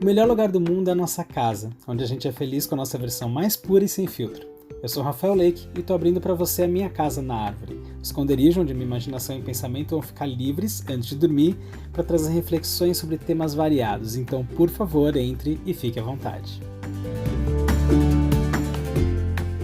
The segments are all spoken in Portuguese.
O melhor lugar do mundo é a nossa casa, onde a gente é feliz com a nossa versão mais pura e sem filtro. Eu sou Rafael Lake e tô abrindo para você a minha casa na árvore, o esconderijo onde minha imaginação e pensamento vão ficar livres antes de dormir para trazer reflexões sobre temas variados. Então, por favor, entre e fique à vontade.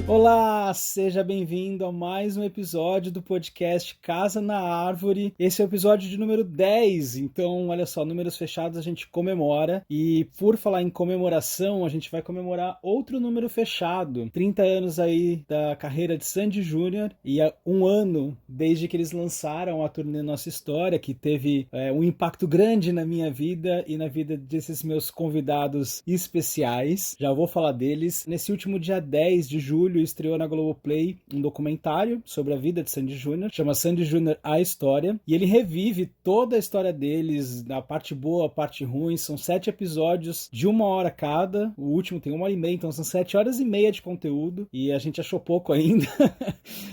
Olá, seja bem-vindo a mais um episódio do podcast Casa na Árvore. Esse é o episódio de número 10, então olha só, números fechados a gente comemora e por falar em comemoração, a gente vai comemorar outro número fechado. 30 anos aí da carreira de Sandy Júnior e um ano desde que eles lançaram a turnê Nossa História, que teve um impacto grande na minha vida e na vida desses meus convidados especiais. Já vou falar deles. Nesse último dia 10 de julho, estreou na Globoplay um documentário sobre a vida de Sandy Júnior, chama Sandy Júnior A História, e ele revive toda a história deles, a parte boa, a parte ruim. São 7 episódios de 1 hora cada, o último tem 1h30, então são 7 horas e meia de conteúdo, e a gente achou pouco ainda.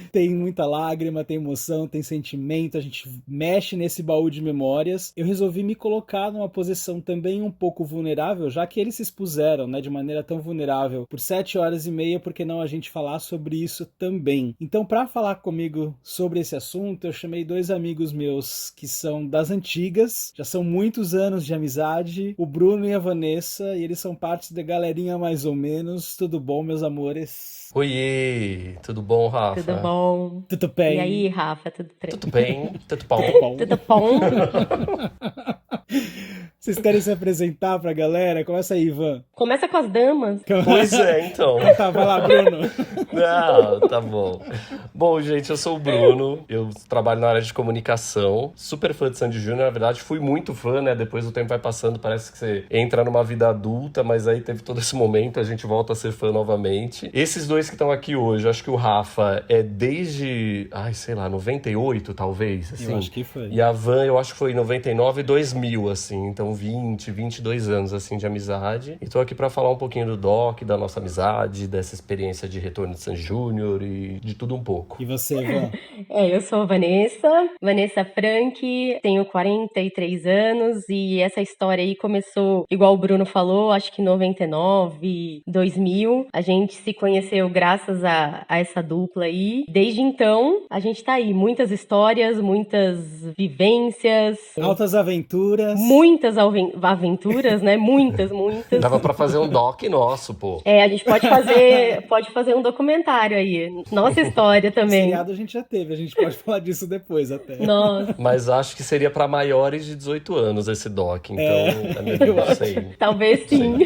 Tem muita lágrima, tem emoção, tem sentimento, a gente mexe nesse baú de memórias. Eu resolvi me colocar numa posição também um pouco vulnerável, já que eles se expuseram, de maneira tão vulnerável por 7 horas e meia, porque não a gente falar sobre isso também. Então, para falar comigo sobre esse assunto, eu chamei 2 amigos meus que são das antigas, já são muitos anos de amizade, o Bruno e a Vanessa, e eles são parte da galerinha mais ou menos. Tudo bom, meus amores? Oiê, tudo bom, Rafa? Tudo bom? Tudo bem? E aí, Rafa, tudo Tudo bem, tudo bom. Tudo bom? Vocês querem se apresentar pra galera? Começa aí, Ivan. Começa com as damas. Pois é, então. Tá, vai lá, Bruno. Não, tá bom. Bom, gente, eu sou o Bruno, eu trabalho na área de comunicação, super fã de Sandy Júnior, na verdade fui muito fã, Depois o tempo vai passando, parece que você entra numa vida adulta, mas aí teve todo esse momento, a gente volta a ser fã novamente. Esses dois que estão aqui hoje, acho que o Rafa é desde, 98 talvez, assim. Eu acho que foi. E a Van, eu acho que foi em 99 e 2000, assim, então 22 anos, assim, de amizade. E tô aqui pra falar um pouquinho do Doc, da nossa amizade, dessa experiência de retorno de Sandy Júnior e de tudo um pouco. E você, Ivan? Eu sou a Vanessa Frank, tenho 43 anos e essa história aí começou, igual o Bruno falou, acho que em 99, 2000. A gente se conheceu graças a essa dupla aí. Desde então, a gente tá aí. Muitas histórias, muitas vivências. Altas aventuras. Muitas aventuras, Muitas. Dava pra fazer um doc nosso, pô. A gente pode fazer um documentário aí. Nossa história também. Seriado a gente já teve, a gente pode falar disso depois até. Nossa. Mas acho que seria pra maiores de 18 anos esse doc, então é melhor, não sei. Talvez sim.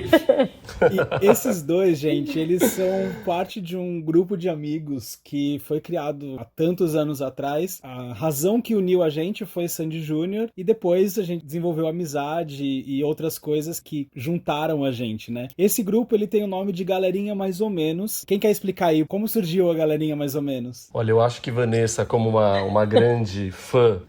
E esses dois, gente, eles são parte de um grupo de amigos que foi criado há tantos anos atrás. A razão que uniu a gente foi Sandy Júnior e depois a gente desenvolveu amizade e outras coisas que juntaram a gente, Esse grupo, ele tem o nome de Galerinha Mais ou Menos. Quem quer explicar aí como surgiu a Galerinha Mais ou Menos? Olha, eu acho que Vanessa, como uma grande fã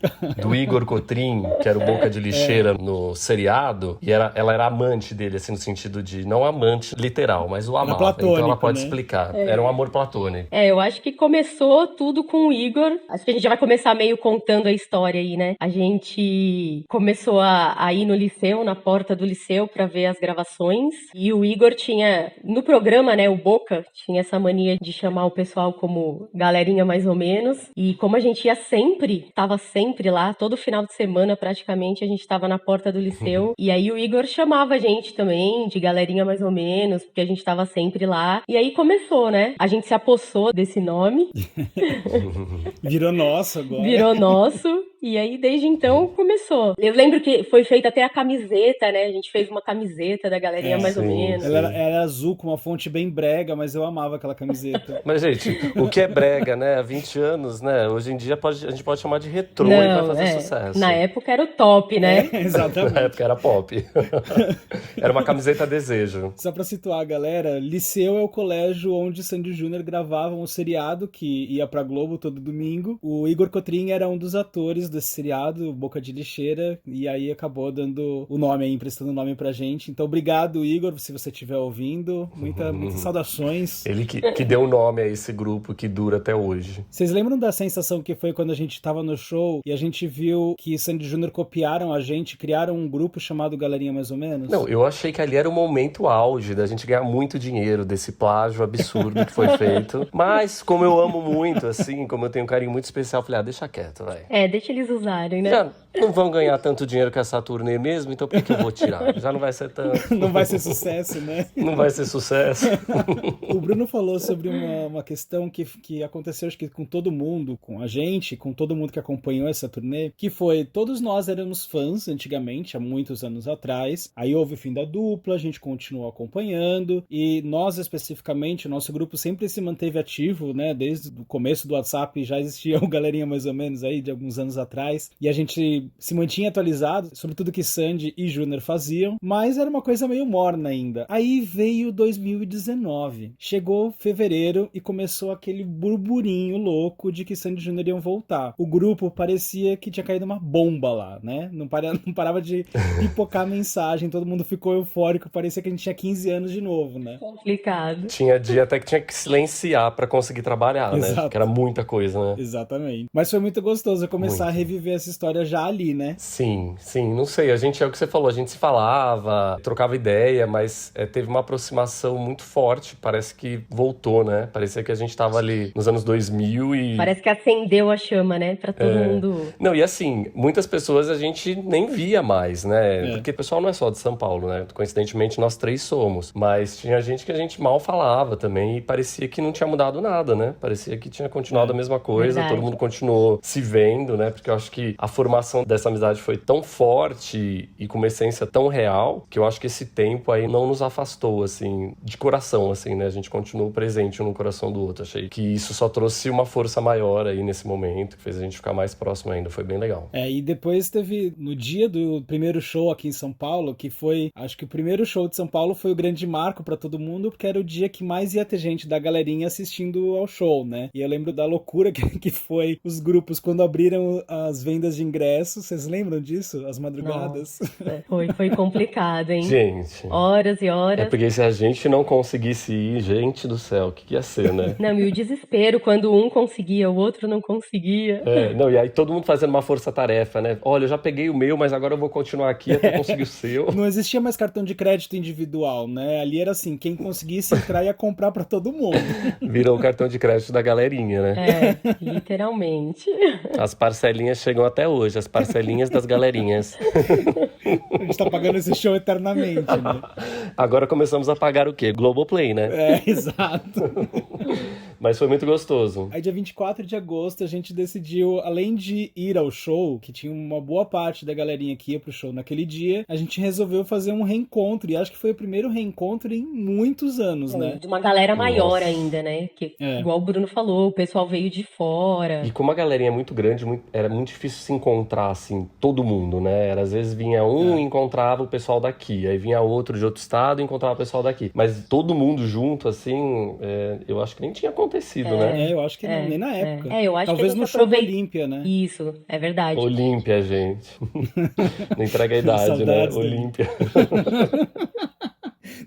do Igor Cotrim, que era o Boca de Lixeira no seriado, e ela era amante dele, assim, no sentido de, não amante literal, mas o amava. Então ela pode explicar. Era um amor platônico. Eu acho que começou tudo com o Igor. Acho que a gente já vai começar meio contando a história aí, A gente começou a ir no liceu, na porta do liceu, pra ver as gravações. E o Igor tinha, no programa, o Boca, tinha essa mania de chamar o pessoal como galerinha mais ou menos. E como a gente tava sempre lá, todo final de semana praticamente, a gente tava na porta do liceu. E aí o Igor chamava a gente também de galerinha mais ou menos, porque a gente tava sempre lá. E aí começou, A gente se apossou desse nome. Virou nosso agora. Virou nosso. E aí, desde então, começou. Eu lembro que foi feita até a camiseta, A gente fez uma camiseta da galerinha mais ou menos. Ela era azul, com uma fonte bem brega, mas eu amava aquela camiseta. Mas, gente, o que é brega, Há 20 anos, Hoje em dia a gente pode chamar de retrô e vai fazer sucesso. Na época era o top, Exatamente. Na época era pop. Era uma camiseta desejo. Só pra situar a galera, Liceu é o colégio onde Sandy Júnior gravavam o seriado que ia pra Globo todo domingo. O Igor Cotrim era um dos atores episódios desse seriado, Boca de Lixeira, e aí acabou dando o nome aí, emprestando o nome pra gente. Então, obrigado, Igor, se você estiver ouvindo. Muitas saudações. Ele que deu o nome a esse grupo que dura até hoje. Vocês lembram da sensação que foi quando a gente tava no show e a gente viu que Sandy Júnior copiaram a gente, criaram um grupo chamado Galerinha Mais ou Menos? Não, eu achei que ali era o momento auge da gente ganhar muito dinheiro desse plágio absurdo que foi feito. Mas, como eu amo muito, assim, como eu tenho um carinho muito especial, eu falei, deixa quieto, vai. Deixa eles usarem, né? Já não vão ganhar tanto dinheiro com essa turnê mesmo, então por que eu vou tirar? Já não vai ser tanto. Não vai ser sucesso, né? Não vai ser sucesso. O Bruno falou sobre uma questão que aconteceu, acho que com todo mundo, com a gente, com todo mundo que acompanhou essa turnê, que foi, todos nós éramos fãs antigamente, há muitos anos atrás, aí houve o fim da dupla, a gente continuou acompanhando, e nós especificamente, o nosso grupo sempre se manteve ativo, né, desde o começo do WhatsApp já existia o Galerinha Mais ou Menos aí, de alguns anos atrás, e a gente se mantinha atualizado sobre tudo que Sandy e Júnior faziam, mas era uma coisa meio morna ainda. Aí veio 2019, chegou fevereiro e começou aquele burburinho louco de que Sandy e Júnior iam voltar. O grupo parecia que tinha caído uma bomba lá, né? Não parava de pipocar mensagem, todo mundo ficou eufórico, parecia que a gente tinha 15 anos de novo, né? Complicado. Tinha dia até que tinha que silenciar pra conseguir trabalhar, né? Exato. Porque era muita coisa, né? Exatamente. Mas foi muito gostoso começar Muito. a reviver essa história já ali, né? Sim, não sei, a gente, é o que você falou, a gente se falava, trocava ideia, mas teve uma aproximação muito forte, parece que voltou, né? Parecia que a gente tava ali nos anos 2000 e... Parece que acendeu a chama, né? Pra todo mundo. Não, e assim, muitas pessoas a gente nem via mais, né? Porque o pessoal não é só de São Paulo, né? Coincidentemente, nós três somos. Mas tinha gente que a gente mal falava também e parecia que não tinha mudado nada, né? Parecia que tinha continuado a mesma coisa, Verdade. todo mundo continuou se vendo, né? Porque eu acho que a formação dessa amizade foi tão forte e com uma essência tão real que eu acho que esse tempo aí não nos afastou, assim, de coração, assim, né? A gente continuou presente um no coração do outro. Achei que isso só trouxe uma força maior aí nesse momento, que fez a gente ficar mais próximo ainda. Foi bem legal. E depois teve, no dia do primeiro show aqui em São Paulo, que foi, acho que o primeiro show de São Paulo foi o grande marco pra todo mundo, porque era o dia que mais ia ter gente da galerinha assistindo ao show, né? E eu lembro da loucura que foi os grupos quando abriram as vendas de ingressos. Vocês lembram disso? As madrugadas? Nossa, foi complicado, hein? Gente... Horas e horas. É porque se a gente não conseguisse ir, gente do céu, o que ia ser, né? Não, e o desespero quando um conseguia, o outro não conseguia. Não, e aí todo mundo fazendo uma força-tarefa, né? Olha, eu já peguei o meu, mas agora eu vou continuar aqui até conseguir o seu. Não existia mais cartão de crédito individual, né? Ali era assim, quem conseguisse entrar ia comprar pra todo mundo. Virou o cartão de crédito da galerinha, né? Literalmente. As parcelinhas chegam até hoje, as parcelinhas das galerinhas. A gente tá pagando esse show eternamente, né? Agora começamos a pagar o quê? Globoplay, né? Exato. Mas foi muito gostoso. Aí dia 24 de agosto a gente decidiu, além de ir ao show, que tinha uma boa parte da galerinha que ia pro show naquele dia, a gente resolveu fazer um reencontro, e acho que foi o primeiro reencontro em muitos anos, né? De uma galera maior Nossa. ainda, né? Que, igual o Bruno falou, o pessoal veio de fora. E como a galerinha é muito grande, era muito difícil se encontrar, assim, todo mundo, né? Às vezes vinha um e encontrava o pessoal daqui, aí vinha outro de outro estado e encontrava o pessoal daqui. Mas todo mundo junto, assim, eu acho que nem tinha acontecido, né? Eu acho que não, nem na época. Eu acho Talvez que a no gente show da Olímpia, né? Isso, é verdade. Olímpia, gente. Não entrega a idade, né? Saudades Olímpia.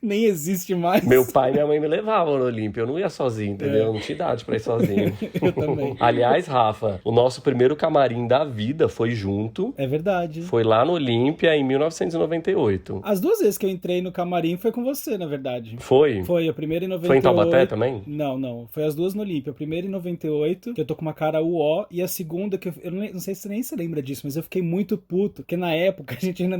Nem existe mais. Meu pai e minha mãe me levavam no Olímpia. Eu não ia sozinho, entendeu? Eu não tinha idade pra ir sozinho. Eu também. Aliás, Rafa, o nosso primeiro camarim da vida foi junto. É verdade. Foi lá no Olímpia em 1998. As duas vezes que eu entrei no camarim foi com você, na verdade. Foi? Foi, a primeira em 98. Foi em Taubaté também? Não. Foi as duas no Olímpia. A primeira em 98, que eu tô com uma cara uó, e a segunda, que eu não sei se você nem se lembra disso, mas eu fiquei muito puto, porque na época a gente ainda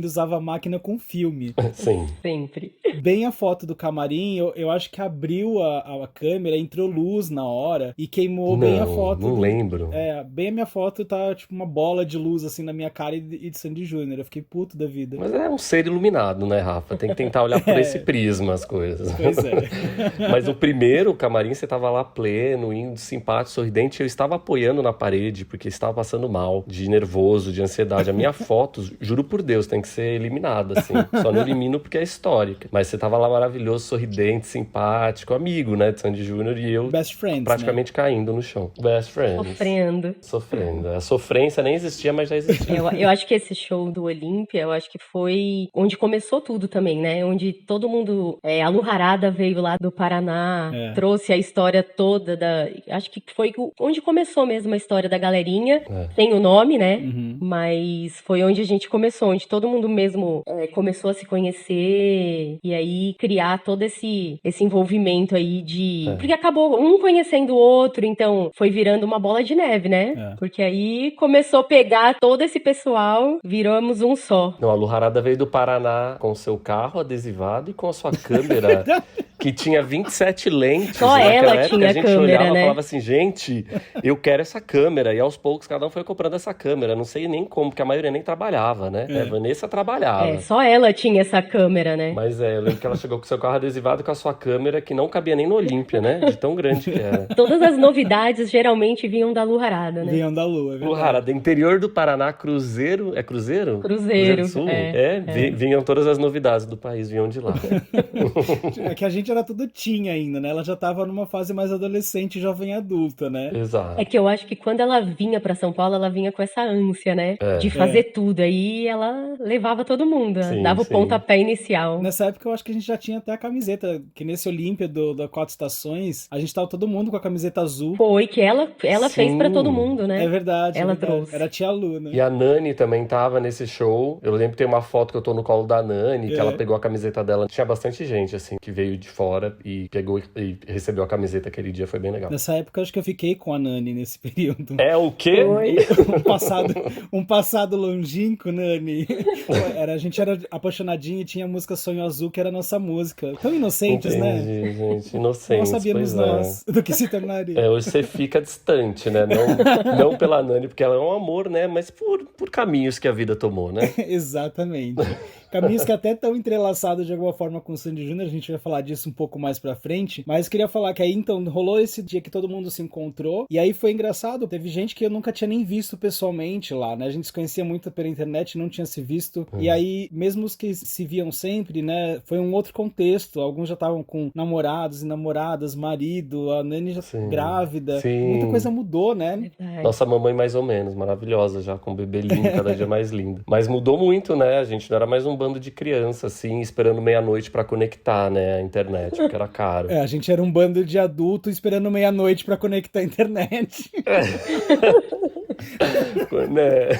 usava máquina com filme. Sim. Sempre. Bem a foto do camarim, eu acho que abriu a câmera, entrou luz na hora e queimou bem a foto. Não lembro. Bem a minha foto tá tipo uma bola de luz assim na minha cara e de Sandy Júnior. Eu fiquei puto da vida. Mas é um ser iluminado, né, Rafa? Tem que tentar olhar por esse prisma as coisas. Pois é. Mas o primeiro camarim, você tava lá pleno, indo, simpático, sorridente. Eu estava apoiando na parede, porque estava passando mal, de nervoso, de ansiedade. A minha foto, juro por Deus, tem que ser eliminada, assim. Só não elimino porque é histórica. histórica. Mas você tava lá maravilhoso, sorridente, simpático, amigo, né, de Sandy Júnior, e eu Best friends, praticamente caindo no chão. Best friends. Sofrendo. A sofrência nem existia, mas já existia. Eu acho que esse show do Olímpia, eu acho que foi onde começou tudo também, né? Onde todo mundo... a Lu Harada veio lá do Paraná, trouxe a história toda da... Acho que foi onde começou mesmo a história da galerinha. Tem o nome, né? Mas foi onde a gente começou, onde todo mundo mesmo começou a se conhecer e aí criar todo esse envolvimento aí de... Porque acabou um conhecendo o outro, então foi virando uma bola de neve, né? Porque aí começou a pegar todo esse pessoal, viramos um só. Não, a Lu Harada veio do Paraná com seu carro adesivado e com a sua câmera que tinha 27 lentes. Só ela tinha a gente câmera, olhava né? E falava assim, gente, eu quero essa câmera. E aos poucos cada um foi comprando essa câmera. Não sei nem como, porque a maioria nem trabalhava, né? A Vanessa trabalhava. Só ela tinha essa câmera, né? Mas eu lembro que ela chegou com seu carro adesivado com a sua câmera que não cabia nem no Olímpia, né? De tão grande que era. Todas as novidades geralmente vinham da Lu Harada, né? Vinham da Lu, é verdade. Lu Harada, interior do Paraná, Cruzeiro. É Cruzeiro? Cruzeiro do Sul? Vinham todas as novidades do país, vinham de lá. É que a gente era tudo teen ainda, né? Ela já tava numa fase mais adolescente, jovem adulta, né? Exato. É que eu acho que quando ela vinha pra São Paulo, ela vinha com essa ânsia, né? De fazer tudo. Aí ela levava todo mundo, dava o pontapé inicial. Nessa época eu acho que a gente já tinha até a camiseta, que nesse Olímpia da Quatro Estações, a gente tava todo mundo com a camiseta azul. Foi, que ela fez pra todo mundo, né? É verdade. Ela trouxe. Era a tia Lu, né? E a Nani também tava nesse show. Eu lembro que tem uma foto que eu tô no colo da Nani, que ela pegou a camiseta dela. Tinha bastante gente, assim, que veio de fora e pegou e recebeu a camiseta aquele dia. Foi bem legal. Nessa época, acho que eu fiquei com a Nani nesse período. É o quê? um passado longínquo, Nani. A gente era apaixonadinho e tinha a música Sonho Azul, que era a nossa música. Tão inocentes, Entendi, né? Gente, inocentes. Não sabíamos nós do que se tornaria. Hoje você fica distante, né? Não pela Nani, porque ela é um amor, né? Mas por caminhos que a vida tomou, né? Exatamente. Caminhos que até estão entrelaçados de alguma forma com o Sandy Júnior, a gente vai falar disso um pouco mais pra frente, mas queria falar que aí então rolou esse dia que todo mundo se encontrou, e aí foi engraçado, teve gente que eu nunca tinha nem visto pessoalmente lá, né, a gente se conhecia muito pela internet, não tinha se visto, e aí mesmo os que se viam sempre, né, foi um outro contexto, alguns já estavam com namorados e namoradas, marido, a Nani já grávida, muita coisa mudou, né? Nossa mamãe mais ou menos, maravilhosa já, com o bebê lindo, cada dia mais lindo. Mas mudou muito, né, a gente não era mais um bando de criança, assim, esperando meia-noite pra conectar, né, a internet, porque era caro. A gente era um bando de adulto esperando meia-noite pra conectar a internet. Né?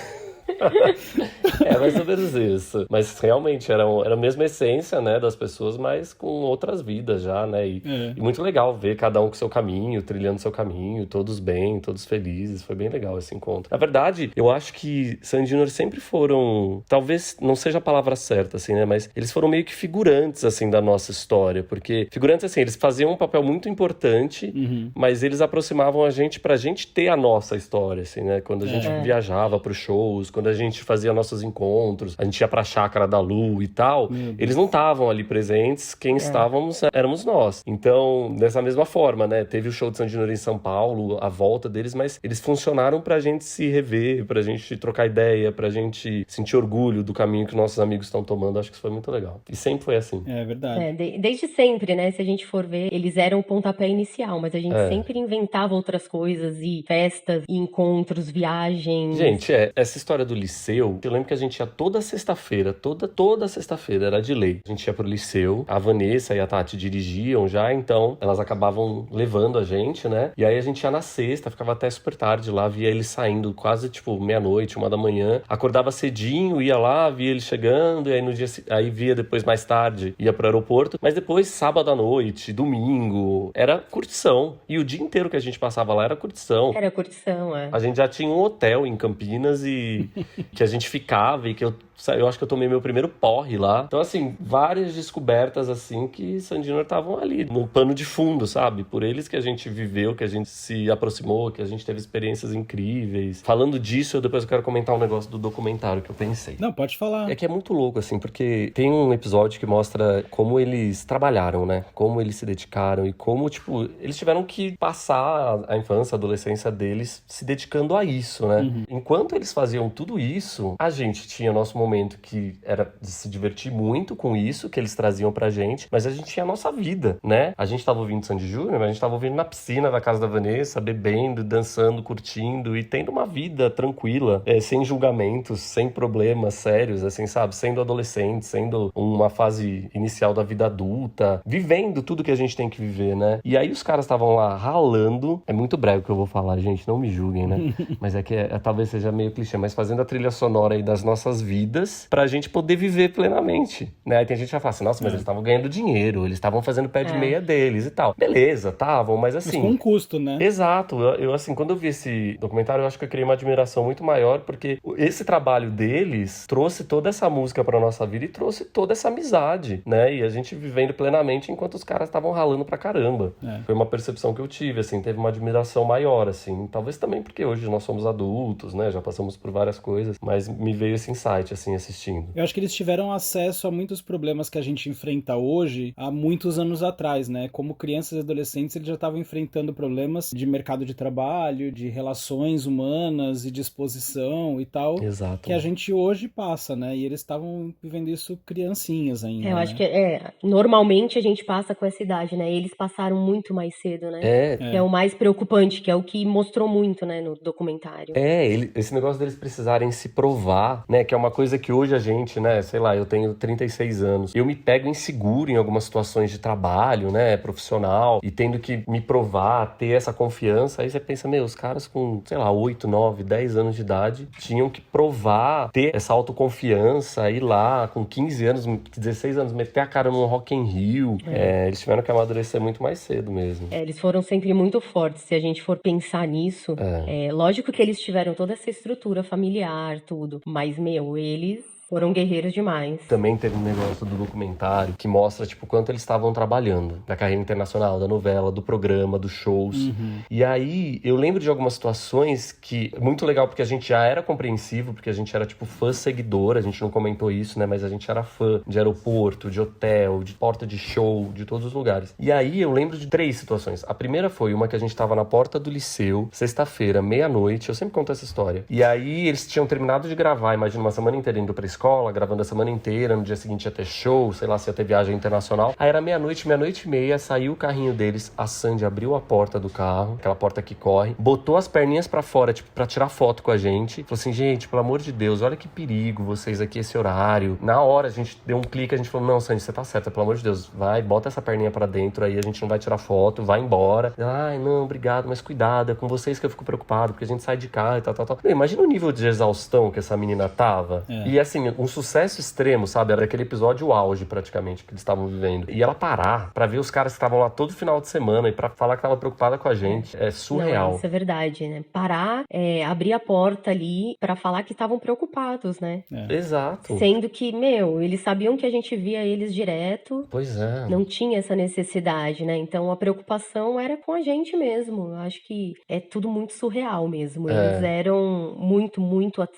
Mais ou menos isso. Mas realmente era a mesma essência, né, das pessoas, mas com outras vidas já, né? E muito legal ver cada um com seu caminho, trilhando seu caminho, todos bem, todos felizes. Foi bem legal esse encontro. Na verdade, eu acho que Sandy Júnior sempre foram, talvez não seja a palavra certa, assim, né? Mas eles foram meio que figurantes, assim, da nossa história. Porque figurantes, assim, eles faziam um papel muito importante, mas eles aproximavam a gente pra gente ter a nossa história, assim, né? Quando a gente viajava pros shows, quando a gente fazia nossos encontros, a gente ia pra chácara da Lu e tal, eles não estavam ali presentes, quem estávamos éramos nós. Então, dessa mesma forma, né, teve o show de Sandy Júnior em São Paulo, a volta deles, mas eles funcionaram pra gente se rever, pra gente trocar ideia, pra gente sentir orgulho do caminho que nossos amigos estão tomando. Acho que isso foi muito legal. E sempre foi assim. É verdade. Desde sempre, né, se a gente for ver, eles eram o pontapé inicial, mas a gente sempre inventava outras coisas, e festas, e encontros, viagens. Gente, essa história do liceu, eu lembro que a gente ia toda sexta-feira, toda sexta-feira, era de lei. A gente ia pro liceu, a Vanessa e a Tati dirigiam já, então elas acabavam levando a gente, né? E aí a gente ia na sexta, ficava até super tarde lá, via eles saindo quase, tipo, meia-noite, 1h, acordava cedinho, ia lá, via eles chegando, e aí no dia, aí via depois mais tarde, ia pro aeroporto, mas depois, sábado à noite, domingo, era curtição. E o dia inteiro que a gente passava lá era curtição. Era curtição, A gente já tinha um hotel em Campinas e que a gente ficava e que eu acho que eu tomei meu primeiro porre lá. Então, assim, várias descobertas, assim, que Sandy Júnior estavam ali, no pano de fundo, sabe? Por eles que a gente viveu, que a gente se aproximou, que a gente teve experiências incríveis. Falando disso, depois eu quero comentar um negócio do documentário que eu pensei. Não, pode falar. É que é muito louco, assim, porque tem um episódio que mostra como eles trabalharam, né? Como eles se dedicaram e como, tipo, eles tiveram que passar a infância, a adolescência deles se dedicando a isso, né? Enquanto eles faziam tudo enquanto isso, a gente tinha nosso momento que era de se divertir muito com isso que eles traziam pra gente, mas a gente tinha a nossa vida, né? A gente tava ouvindo Sandy Júnior, mas a gente tava ouvindo na piscina da casa da Vanessa, bebendo, dançando, curtindo e tendo uma vida tranquila, sem julgamentos, sem problemas sérios, assim, sabe? Sendo adolescente, sendo uma fase inicial da vida adulta, vivendo tudo que a gente tem que viver, né? E aí os caras estavam lá ralando, é muito breve o que eu vou falar, gente, não me julguem, né? Mas é que talvez seja meio clichê, mas fazendo a trilha sonora aí das nossas vidas pra gente poder viver plenamente, né? Aí tem gente que vai falar assim, nossa, mas eles estavam ganhando dinheiro, eles estavam fazendo pé de meia deles e tal. Beleza, estavam, mas assim... Mas com um custo, né? Exato. Eu, assim, quando eu vi esse documentário, eu acho que eu criei uma admiração muito maior, porque esse trabalho deles trouxe toda essa música pra nossa vida e trouxe toda essa amizade, né? E a gente vivendo plenamente enquanto os caras estavam ralando pra caramba. Foi uma percepção que eu tive, assim, teve uma admiração maior, assim. Talvez também porque hoje nós somos adultos, né? Já passamos por várias coisas, mas me veio esse insight, assim, assistindo. Eu acho que eles tiveram acesso a muitos problemas que a gente enfrenta hoje há muitos anos atrás, né? Como crianças e adolescentes, eles já estavam enfrentando problemas de mercado de trabalho, de relações humanas e de exposição e tal. Exato. Que a gente hoje passa, né? E eles estavam vivendo isso criancinhas ainda, Eu acho que normalmente a gente passa com essa idade, né? Eles passaram muito mais cedo, né? Que é o mais preocupante, que é o que mostrou muito, né, no documentário. Esse negócio deles precisarem se provar, né? Que é uma coisa que hoje a gente, né? Sei lá, eu tenho 36 anos. Eu me pego inseguro em algumas situações de trabalho, né? Profissional. E tendo que me provar, ter essa confiança. Aí você pensa, os caras com, sei lá, 8, 9, 10 anos de idade tinham que provar, ter essa autoconfiança, ir lá com 15 anos, 16 anos, meter a cara num Rock in Rio. Eles tiveram que amadurecer muito mais cedo mesmo. Eles foram sempre muito fortes. Se a gente for pensar nisso, lógico que eles tiveram toda essa estrutura familiar, tudo. Mas, eles foram guerreiros demais. Também teve um negócio do documentário que mostra, tipo, quanto eles estavam trabalhando. Da carreira internacional, da novela, do programa, dos shows. E aí, eu lembro de algumas situações que... Muito legal, porque a gente já era compreensivo, porque a gente era, tipo, fã seguidor. A gente não comentou isso, né? Mas a gente era fã de aeroporto, de hotel, de porta de show, de todos os lugares. E aí, eu lembro de 3 situações. A primeira foi uma que a gente tava na porta do liceu, sexta-feira, meia-noite. Eu sempre conto essa história. E aí, eles tinham terminado de gravar, imagina, uma semana inteira indo pra escola, gravando a semana inteira, no dia seguinte ia ter show, sei lá se ia ter viagem internacional. Aí era meia-noite e meia, saiu o carrinho deles, a Sandy abriu a porta do carro, aquela porta que corre, botou as perninhas pra fora, tipo, pra tirar foto com a gente, falou assim, gente, pelo amor de Deus, olha que perigo vocês aqui, esse horário. Na hora a gente deu um clique, a gente falou, não, Sandy, você tá certa, pelo amor de Deus, vai, bota essa perninha pra dentro aí, a gente não vai tirar foto, vai embora. Ai, não, obrigado, mas cuidado, é com vocês que eu fico preocupado, porque a gente sai de cá e tal. Imagina o nível de exaustão que essa menina tava. E assim, um sucesso extremo, sabe? Era aquele episódio auge, praticamente, que eles estavam vivendo. E ela parar pra ver os caras que estavam lá todo final de semana e pra falar que tava preocupada com a gente. É surreal. Não, isso é verdade, né? Parar, abrir a porta ali pra falar que estavam preocupados, né? Exato. Sendo que, eles sabiam que a gente via eles direto. Pois é. Não tinha essa necessidade, né? Então a preocupação era com a gente mesmo. Eu acho que é tudo muito surreal mesmo. Eles eram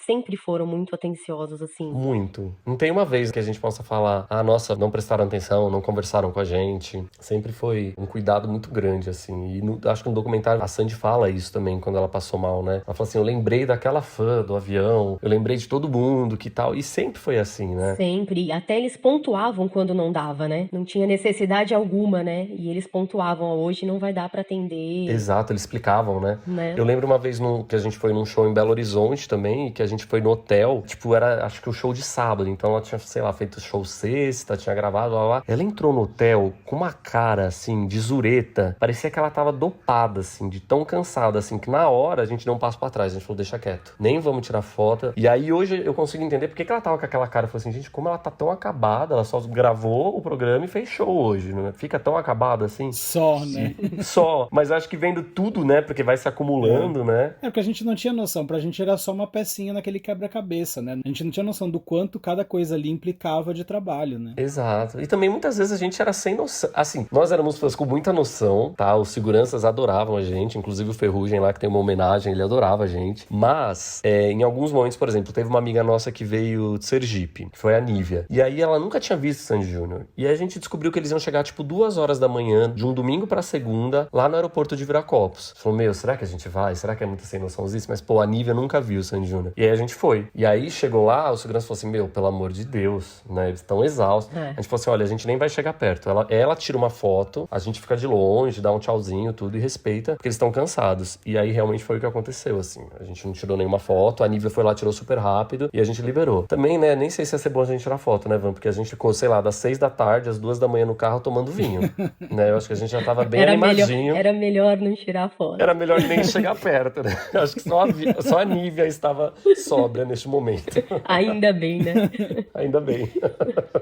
sempre foram muito atenciosos, assim. Muito. Não tem uma vez que a gente possa falar, nossa, não prestaram atenção, não conversaram com a gente. Sempre foi um cuidado muito grande, assim. E acho que no documentário a Sandy fala isso também, quando ela passou mal, né? Ela fala assim, eu lembrei daquela fã do avião, eu lembrei de todo mundo, que tal. E sempre foi assim, né? Sempre. E até eles pontuavam quando não dava, né? Não tinha necessidade alguma, né? E eles pontuavam, hoje não vai dar pra atender. Exato, eles explicavam, né? Eu lembro uma vez que a gente foi num show em Belo Horizonte também, e que a gente foi no hotel, tipo, era, acho que o show de sábado, então ela tinha, sei lá, feito show sexta, tinha gravado, lá. Ela entrou no hotel com uma cara, assim, de zureta, parecia que ela tava dopada, assim, de tão cansada, assim, que na hora a gente deu um passo pra trás, a gente falou, deixa quieto, nem vamos tirar foto. E aí hoje eu consigo entender porque que ela tava com aquela cara, eu falei assim, gente, como ela tá tão acabada, ela só gravou o programa e fez show hoje, né? Fica tão acabada assim. Só, né? Só, mas acho que vendo tudo, né, porque vai se acumulando, né? Porque a gente não tinha noção, pra gente era só uma pecinha naquele quebra-cabeça, né? A gente não tinha noção do do quanto cada coisa ali implicava de trabalho, né? Exato. E também muitas vezes a gente era sem noção. Assim, nós éramos fãs com muita noção, tá? Os seguranças adoravam a gente, inclusive o Ferrugem lá, que tem uma homenagem, ele adorava a gente. Mas, em alguns momentos, por exemplo, teve uma amiga nossa que veio de Sergipe, que foi a Nívia. E aí ela nunca tinha visto Sandy Júnior. E aí a gente descobriu que eles iam chegar, tipo, 2 horas da manhã, de um domingo pra segunda, lá no aeroporto de Viracopos. Falou, meu, será que a gente vai? Será que é muito sem noçãozice? Mas, pô, a Nívia nunca viu o Sandy Júnior. E aí a gente foi. E aí chegou lá, o segurança falou assim, meu, pelo amor de Deus, né? Eles estão exaustos. A gente falou assim, olha, a gente nem vai chegar perto. Ela tira uma foto, a gente fica de longe, dá um tchauzinho, tudo, e respeita, porque eles estão cansados. E aí realmente foi o que aconteceu, assim. A gente não tirou nenhuma foto, a Nívia foi lá, tirou super rápido, e a gente liberou. Também, né, nem sei se ia ser bom a gente tirar foto, né, Van? Porque a gente ficou, sei lá, das 6 da tarde às 2 da manhã no carro tomando vinho. Né? Eu acho que a gente já tava bem animadinho. Era melhor não tirar foto. Era melhor nem chegar perto, né? Eu acho que só a Nívia estava sóbria neste momento. Ainda bem, né? Ainda bem.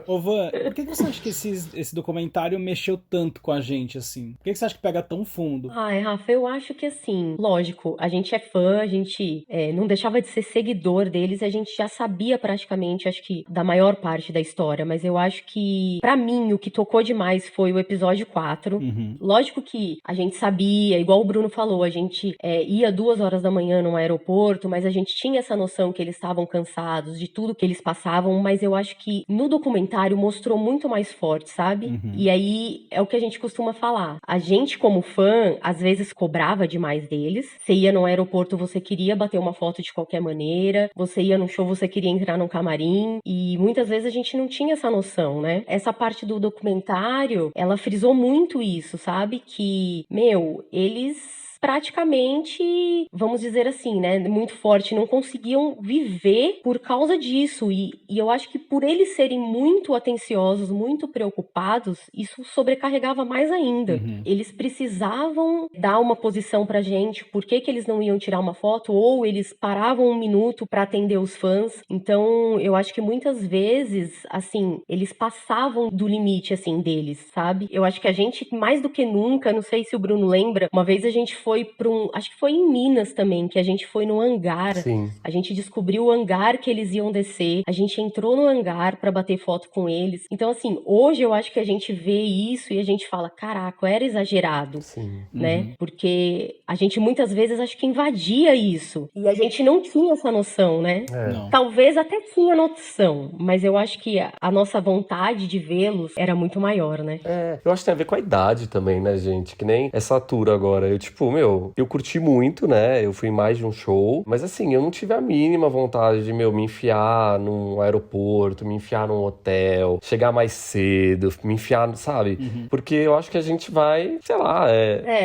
Ô Van, por que você acha que esse documentário mexeu tanto com a gente, assim? Por que você acha que pega tão fundo? Ai, Rafa, eu acho que assim, lógico, a gente é fã, a gente não deixava de ser seguidor deles, a gente já sabia praticamente, acho que, da maior parte da história, mas eu acho que, pra mim, o que tocou demais foi o episódio 4. Lógico que a gente sabia, igual o Bruno falou, a gente ia 2 horas da manhã num aeroporto, mas a gente tinha essa noção que eles estavam cansados de tudo que eles passavam, mas eu acho que no documentário mostrou muito mais forte, sabe? E aí é o que a gente costuma falar. A gente, como fã, às vezes cobrava demais deles. Você ia no aeroporto, você queria bater uma foto de qualquer maneira. Você ia num show, você queria entrar num camarim. E muitas vezes a gente não tinha essa noção, né? Essa parte do documentário, ela frisou muito isso, sabe? Que, meu, eles praticamente, vamos dizer assim, né, muito forte, não conseguiam viver por causa disso, e eu acho que por eles serem muito atenciosos, muito preocupados, isso sobrecarregava mais ainda. Eles precisavam dar uma posição pra gente, por que eles não iam tirar uma foto, ou eles paravam 1 minuto pra atender os fãs. Então, eu acho que muitas vezes, assim, eles passavam do limite, assim, deles, sabe? Eu acho que a gente, mais do que nunca, não sei se o Bruno lembra, uma vez a gente foi para acho que foi em Minas também, que a gente foi no hangar. Sim. A gente descobriu o hangar que eles iam descer. A gente entrou no hangar para bater foto com eles. Então, assim, hoje eu acho que a gente vê isso e a gente fala, caraca, era exagerado. Sim. Né? Porque a gente muitas vezes acho que invadia isso. E a gente não tinha essa noção, né? Não. Talvez até tinha noção, mas eu acho que a nossa vontade de vê-los era muito maior, né? Eu acho que tem a ver com a idade também, né, gente? Que nem essa altura agora. Eu, tipo, meu, eu curti muito, né? Eu fui em mais de um show. Mas, assim, eu não tive a mínima vontade de, meu, me enfiar num aeroporto, me enfiar num hotel, chegar mais cedo, me enfiar, sabe? Porque eu acho que a gente vai, sei lá,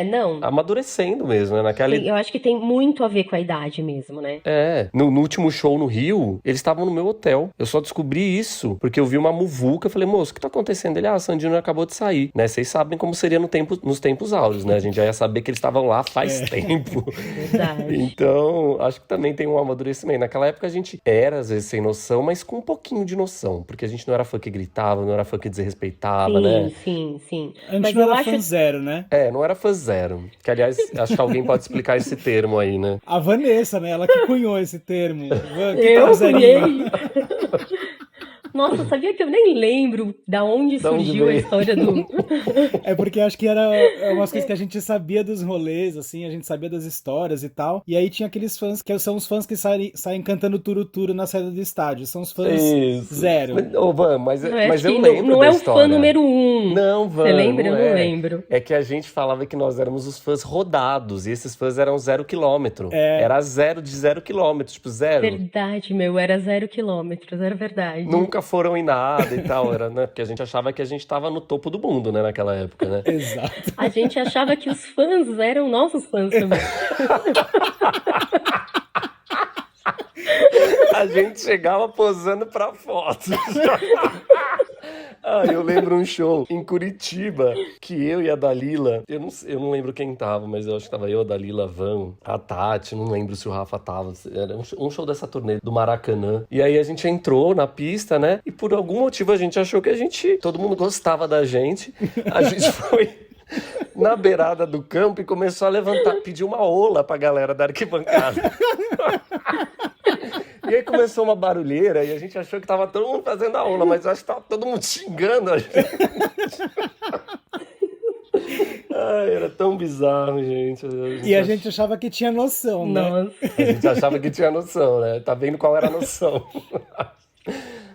não. amadurecendo mesmo, né? Naquela... Sim, eu acho que tem muito a ver com a idade mesmo, né? No último show no Rio, eles estavam no meu hotel. Eu só descobri isso porque eu vi uma muvuca. Eu falei, moço, o que tá acontecendo? Ele, Sandy Júnior acabou de sair, né? Vocês sabem como seria nos tempos áureos, né? A gente já ia saber que eles estavam lá faz tempo. Verdade. Então, acho que também tem um amadurecimento. Naquela época a gente era, às vezes, sem noção, mas com um pouquinho de noção. Porque a gente não era fã que gritava, não era fã que desrespeitava, né? Sim. A gente Mas não eu era acho... fã zero, né? Não era fã zero. Que, aliás, acho que alguém pode explicar esse termo aí, né? A Vanessa, né? Ela que cunhou esse termo. Eu cunhei. Nossa, sabia que eu nem lembro da onde surgiu a história do... É porque acho que era umas coisas que a gente sabia dos rolês, assim, a gente sabia das histórias e tal. E aí tinha aqueles fãs, que são os fãs que saem cantando turo-turo na saída do estádio. São os fãs zero. Van, mas eu lembro não da é o história. fã número 1. Não, Van, Você lembra? não Eu não lembro. É que a gente falava que nós éramos os fãs rodados, e esses fãs eram 0 quilômetro. Era 0 de 0 quilômetros, tipo 0. Verdade, meu, era 0 quilômetros, era verdade. Nunca foram em nada e tal, era, né? Porque a gente achava que a gente tava no topo do mundo, né, naquela época, né? Exato. A gente achava que os fãs eram nossos fãs também. A gente chegava posando pra fotos. Eu lembro um show em Curitiba que eu e a Dalila, eu não lembro quem tava, mas eu acho que tava eu, a Dalila, a Van, a Tati, não lembro se o Rafa tava, era um show dessa turnê do Maracanã. E aí a gente entrou na pista, né? E por algum motivo a gente achou que todo mundo gostava da gente. A gente foi na beirada do campo e começou a levantar, pedir uma ola pra galera da arquibancada. E E aí começou uma barulheira e a gente achou que tava todo mundo fazendo aula, mas eu acho que tava todo mundo xingando a gente. Ai, era tão bizarro, gente. E a gente achava que tinha noção, né? Nossa. A gente achava que tinha noção, né? Tá vendo qual era a noção.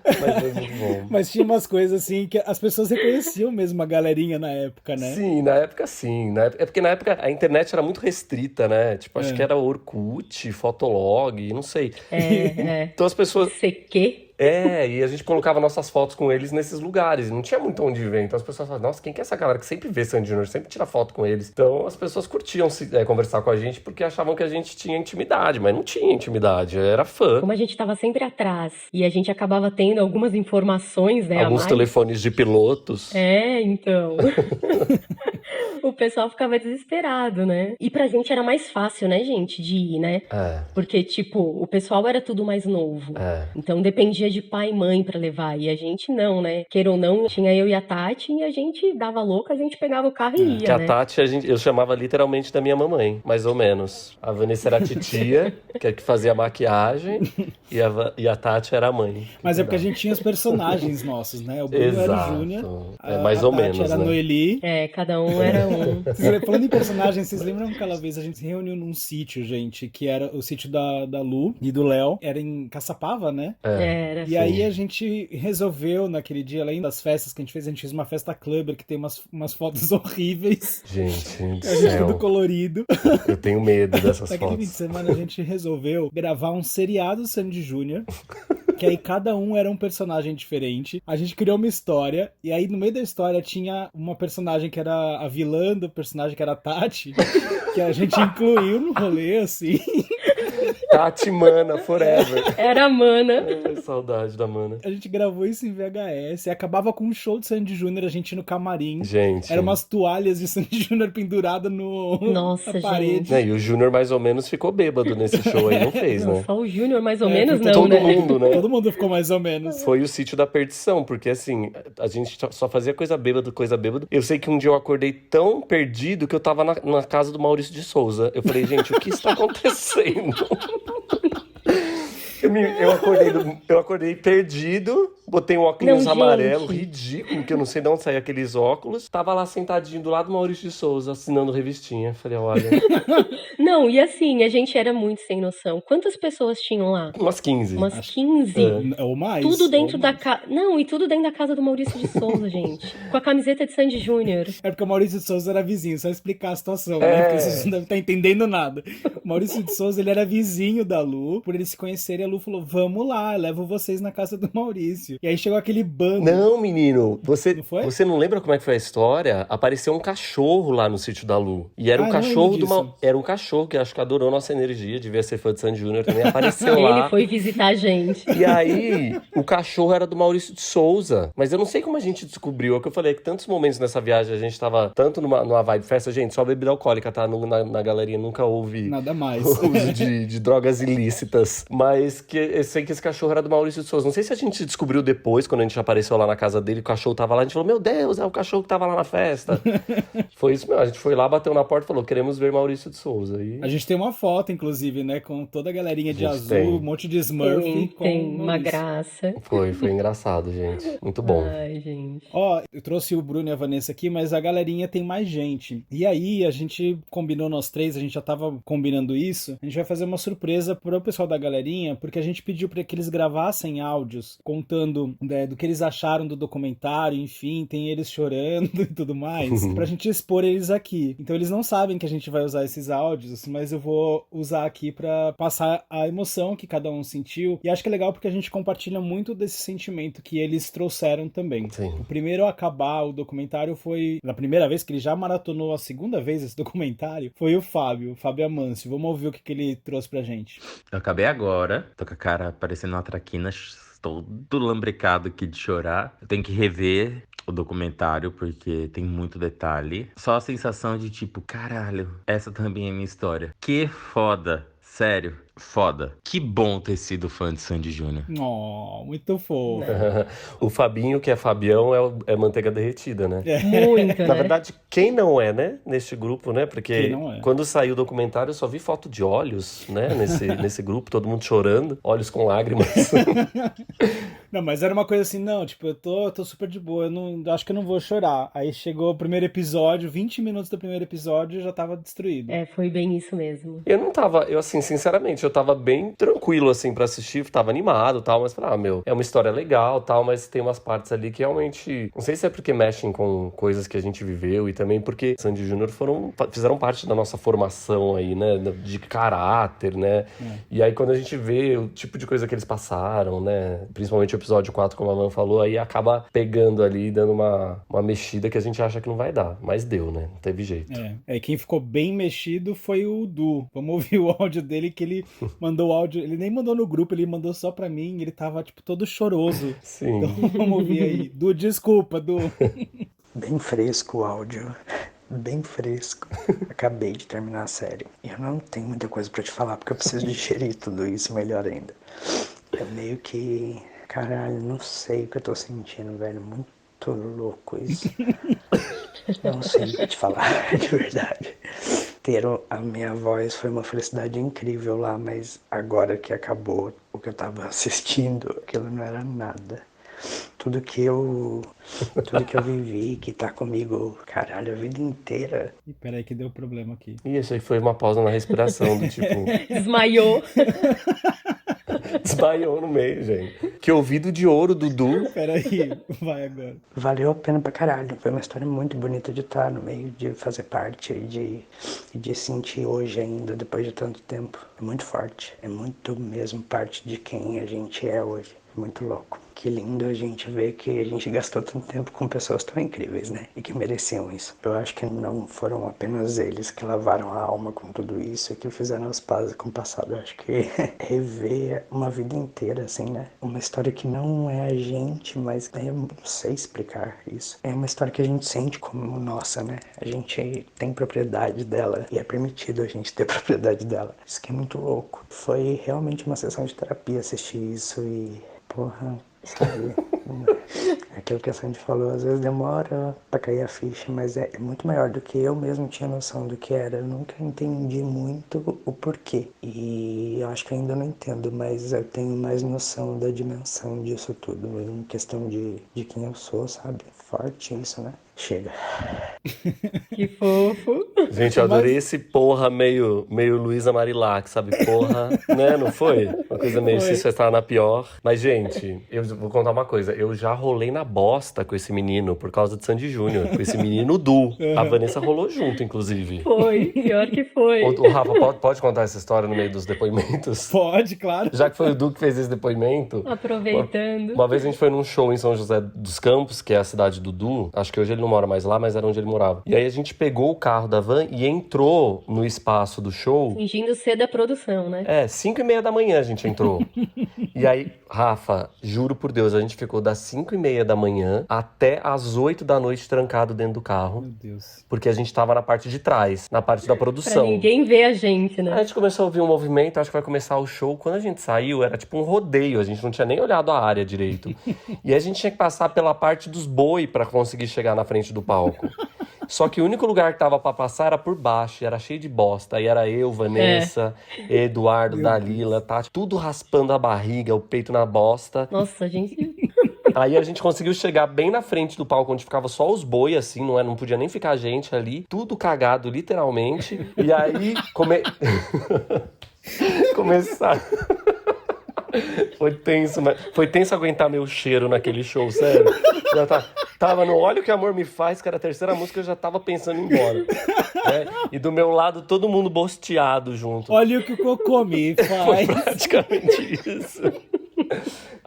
Mas foi muito bom. Mas tinha umas coisas assim que as pessoas reconheciam mesmo a galerinha na época, né? Sim, na época sim. É porque na época a internet era muito restrita, né? Tipo, acho que era Orkut, Fotolog, não sei. Então as pessoas... CQ? E a gente colocava nossas fotos com eles nesses lugares. Não tinha muito onde ver. Então as pessoas falavam, nossa, quem que é essa galera que sempre vê Sandy Júnior, sempre tira foto com eles? Então as pessoas curtiam conversar com a gente porque achavam que a gente tinha intimidade, mas não tinha intimidade, era fã. Como a gente tava sempre atrás e a gente acabava tendo algumas informações, né, a Alguns mais. telefones de pilotos. Então. O pessoal ficava desesperado, né? E pra gente era mais fácil, né, gente, de ir, né? Porque, tipo, o pessoal era tudo mais novo. Então dependia de pai e mãe pra levar. E a gente não, né? Queira ou não, tinha eu e a Tati e a gente dava louca, a gente pegava o carro e ia, Que a né? Tati, eu chamava literalmente da minha mamãe, mais ou menos. A Vanessa era a titia, que é que fazia a maquiagem, e a Tati era a mãe. Mas é porque a gente tinha os personagens nossos, né? O Bruno era o Júnior. Mais ou a Tati menos, era a né? Noeli. Cada um era um. Falando em personagens, vocês lembram aquela vez a gente se reuniu num sítio, gente, que era o sítio da Lu e do Léo. Era em Caçapava, né? Era. E aí a gente resolveu, naquele dia, além das festas que a gente fez uma festa clubber que tem umas fotos horríveis. Gente do A gente céu. tudo colorido. Eu tenho medo dessas Naquele fim de fotos. semana a gente resolveu gravar um seriado Sandy Júnior, que aí cada um era um personagem diferente. A gente criou uma história, e aí no meio da história tinha uma personagem que era a vilã do personagem que era a Tati, que a gente incluiu no rolê, assim. Tati Mana, forever. Era a Mana. Saudade da Mana. A gente gravou isso em VHS, e acabava com um show de Sandy Júnior, a gente no camarim. Gente. Eram umas toalhas de Sandy Júnior penduradas Nossa, na parede. E o Júnior mais ou menos ficou bêbado nesse show aí, não fez, Não, né? só o Júnior mais ou menos não, Todo né? mundo, né? Todo mundo ficou mais ou menos. Foi o sítio da perdição, porque assim, a gente só fazia coisa bêbado. Eu sei que um dia eu acordei tão perdido que eu tava na casa do Maurício de Souza. Eu falei, gente, o que está acontecendo? Eu acordei perdido, botei um óculos Não, amarelo, gente. ridículo, que eu não sei de onde saiu aqueles óculos. Tava lá sentadinho do lado do Maurício de Souza, assinando revistinha. Falei, olha, Não, e assim, a gente era muito sem noção. Quantas pessoas tinham lá? umas 15. Umas 15. Ou mais. Tudo dentro ou da mais. casa. Não, e tudo dentro da casa do Maurício de Souza, gente. Com a camiseta de Sandy Júnior. É porque o Maurício de Souza era vizinho, só explicar a situação, né? Porque vocês não devem estar entendendo nada. O Maurício de Souza, ele era vizinho da Lu, por eles se conhecerem, a Lu falou, vamos lá, eu levo vocês na casa do Maurício. E aí chegou aquele bando. Não, menino, Não foi? você não lembra como é que foi a história? Apareceu um cachorro lá no sítio da Lu. E era um não cachorro lembro disso. era um cachorro que acho que adorou nossa energia, devia ser fã de Sandy Júnior também, apareceu lá. Ele foi visitar a gente. E aí, o cachorro era do Maurício de Souza. Mas eu não sei como a gente descobriu. É o que eu falei, que tantos momentos nessa viagem a gente tava tanto numa vibe festa. Gente, só bebida alcoólica, tá? Na galeria nunca houve Nada mais. o uso de drogas ilícitas. Mas que eu sei que esse cachorro era do Maurício de Souza. Não sei se a gente descobriu depois, quando a gente apareceu lá na casa dele, o cachorro tava lá. A gente falou, meu Deus, é o cachorro que tava lá na festa. Foi isso mesmo. A gente foi lá, bateu na porta e falou, queremos ver Maurício de Souza. E... A gente tem uma foto, inclusive, né? Com toda a galerinha de A gente azul, tem. um monte de Smurf. com Tem o uma Maurício. graça. Foi engraçado, gente. Muito bom. Ai, gente. Ó, eu trouxe o Bruno e a Vanessa aqui, mas a galerinha tem mais gente. E aí, a gente combinou nós três, a gente já tava combinando isso. A gente vai fazer uma surpresa pro pessoal da galerinha, porque a gente pediu pra que eles gravassem áudios contando, né, do que eles acharam do documentário, enfim, tem eles chorando e tudo mais, pra gente expor eles aqui. Então eles não sabem que a gente vai usar esses áudios, mas eu vou usar aqui pra passar a emoção que cada um sentiu. E acho que é legal porque a gente compartilha muito desse sentimento que eles trouxeram também. Sim. O primeiro a acabar o documentário foi, na primeira vez que ele já maratonou a segunda vez esse documentário, foi o Fábio Amâncio. Vamos ouvir o que ele trouxe pra gente. Eu acabei agora, tô com a cara parecendo uma traquina, todo lambrecado aqui de chorar. Eu tenho que rever o documentário porque tem muito detalhe. Só a sensação de tipo, caralho, essa também é minha história. Que foda, sério. foda. Que bom ter sido fã de Sandy Júnior. Oh, muito fofo. O Fabinho, que é Fabião, é manteiga derretida, né? Muito, Na né? verdade, quem não é, né? Neste grupo, né? Quem Porque não é? quando saiu o documentário, eu só vi foto de olhos, né? Nesse grupo, todo mundo chorando, olhos com lágrimas. Não, mas era uma coisa assim, não, tipo, eu tô super de boa, eu acho que eu não vou chorar. Aí chegou o primeiro episódio, 20 minutos do primeiro episódio, eu já tava destruído. Foi bem isso mesmo. Eu não tava, assim, sinceramente, eu tava bem tranquilo, assim, pra assistir, tava animado e tal, mas falei, é uma história legal tal, mas tem umas partes ali que realmente, não sei se é porque mexem com coisas que a gente viveu e também porque Sandy Júnior fizeram parte da nossa formação aí, né, de caráter, né, e aí quando a gente vê o tipo de coisa que eles passaram, né, principalmente o episódio 4, como a Man falou, aí acaba pegando ali, dando uma mexida que a gente acha que não vai dar, mas deu, né, não teve jeito. Quem ficou bem mexido foi o Du. Vamos ouvir o áudio dele, que ele mandou o áudio, ele nem mandou no grupo, ele mandou só pra mim, ele tava, tipo, todo choroso. Sim. Então vamos ouvir aí. Du, desculpa, Du. Bem fresco o áudio, bem fresco. Acabei de terminar a série. E eu não tenho muita coisa pra te falar, porque eu preciso digerir tudo isso melhor ainda. É meio que... Caralho, não sei o que eu tô sentindo, velho. Muito louco isso. Não sei o que te falar, de verdade. Ter a minha voz foi uma felicidade incrível lá, mas agora que acabou o que eu tava assistindo, aquilo não era nada. Tudo que eu vivi, que tá comigo, caralho, a vida inteira. Ih, peraí que deu problema aqui. E achei que foi uma pausa na respiração, do tipo... Desmaiou. Desmaiou no meio, gente. Que ouvido de ouro, Dudu. Peraí, vai agora. Valeu a pena pra caralho. Foi uma história muito bonita de estar no meio, de fazer parte e de sentir hoje ainda, depois de tanto tempo. É muito forte. É muito mesmo parte de quem a gente é hoje. Muito louco. Que lindo a gente ver que a gente gastou tanto tempo com pessoas tão incríveis, né? E que mereciam isso. Eu acho que não foram apenas eles que lavaram a alma com tudo isso e que fizeram as pazes com o passado. Eu acho que rever uma vida inteira, assim, né? Uma história que não é a gente, mas eu não sei explicar isso. É uma história que a gente sente como nossa, né? A gente tem propriedade dela e é permitido a gente ter propriedade dela. Isso que é muito louco. Foi realmente uma sessão de terapia assistir isso e... Porra, sabe? Aquilo que a Sandy falou, às vezes demora pra cair a ficha, mas é muito maior do que eu mesmo tinha noção do que era. Eu nunca entendi muito o porquê. E eu acho que ainda não entendo, mas eu tenho mais noção da dimensão disso tudo, em questão de quem eu sou, sabe? Forte isso, né? Chega. Que fofo. Gente, eu adorei esse porra meio Luísa Marilac, sabe? Porra, né? Não foi? Uma coisa meio se você estava na pior. Mas, gente, eu vou contar uma coisa. Eu já rolei na bosta com esse menino por causa de Sandy Júnior. Com esse menino Du. A Vanessa rolou junto, inclusive. Foi, pior que foi. O Rafa, pode contar essa história no meio dos depoimentos? Pode, claro. Já que foi o Du que fez esse depoimento. Aproveitando. Uma vez a gente foi num show em São José dos Campos, que é a cidade do Du. Acho que hoje ele não mora mais lá, mas era onde ele morava. E aí a gente pegou o carro da van e entrou no espaço do show. Fingindo ser da produção, né? 5h30 da manhã a gente entrou. E aí, Rafa, juro por Deus, a gente ficou das 5h30 da manhã até as 8 da noite trancado dentro do carro. Meu Deus. Porque a gente tava na parte de trás, na parte da Pra produção. ninguém ver a gente, né? A gente começou a ouvir um movimento, acho que vai começar o show. Quando a gente saiu, era tipo um rodeio, a gente não tinha nem olhado a área direito. E a gente tinha que passar pela parte dos boi pra conseguir chegar na frente do palco. Só que o único lugar que tava pra passar era por baixo, era cheio de bosta. Aí era eu, Vanessa, Eduardo, Dalila, Tati, tudo raspando a barriga, o peito na bosta. Nossa, a gente... Aí a gente conseguiu chegar bem na frente do palco, onde ficava só os boi, assim, não podia nem ficar gente ali. Tudo cagado, literalmente. E aí, começar... Foi tenso aguentar meu cheiro naquele show, sério. Já tava no Olha o que Amor Me Faz, que era a terceira música, eu já tava pensando em ir embora. Né? E do meu lado, todo mundo bosteado junto. Olha o que o Cocô me Foi faz. praticamente isso.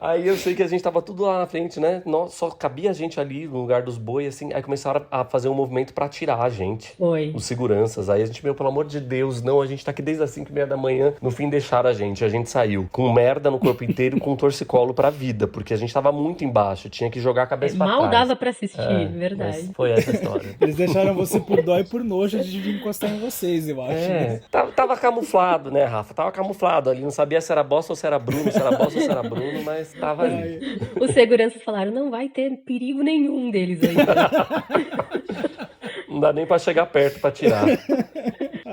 Aí eu sei que a gente tava tudo lá na frente, né? Nossa, só cabia a gente ali no lugar dos boi, assim. Aí começaram a fazer um movimento pra tirar a gente. Foi. Os seguranças. Aí a gente, meu, pelo amor de Deus, não, a gente tá aqui desde as 5h30 da manhã. No fim, deixaram a gente saiu com merda no corpo inteiro, com um torcicolo pra vida, porque a gente tava muito embaixo, tinha que jogar a cabeça pra Mal trás. dava pra assistir, verdade. Mas foi essa a história. Eles deixaram você por dó e por nojo de encostar em vocês, eu acho. né? Tava camuflado, né, Rafa? Tava camuflado ali, não sabia se era bosta ou se era Bruno, se era bosta ou se era Bruno, mas tava ali. Os seguranças falaram, não vai ter perigo nenhum deles aí. Não dá nem pra chegar perto pra tirar.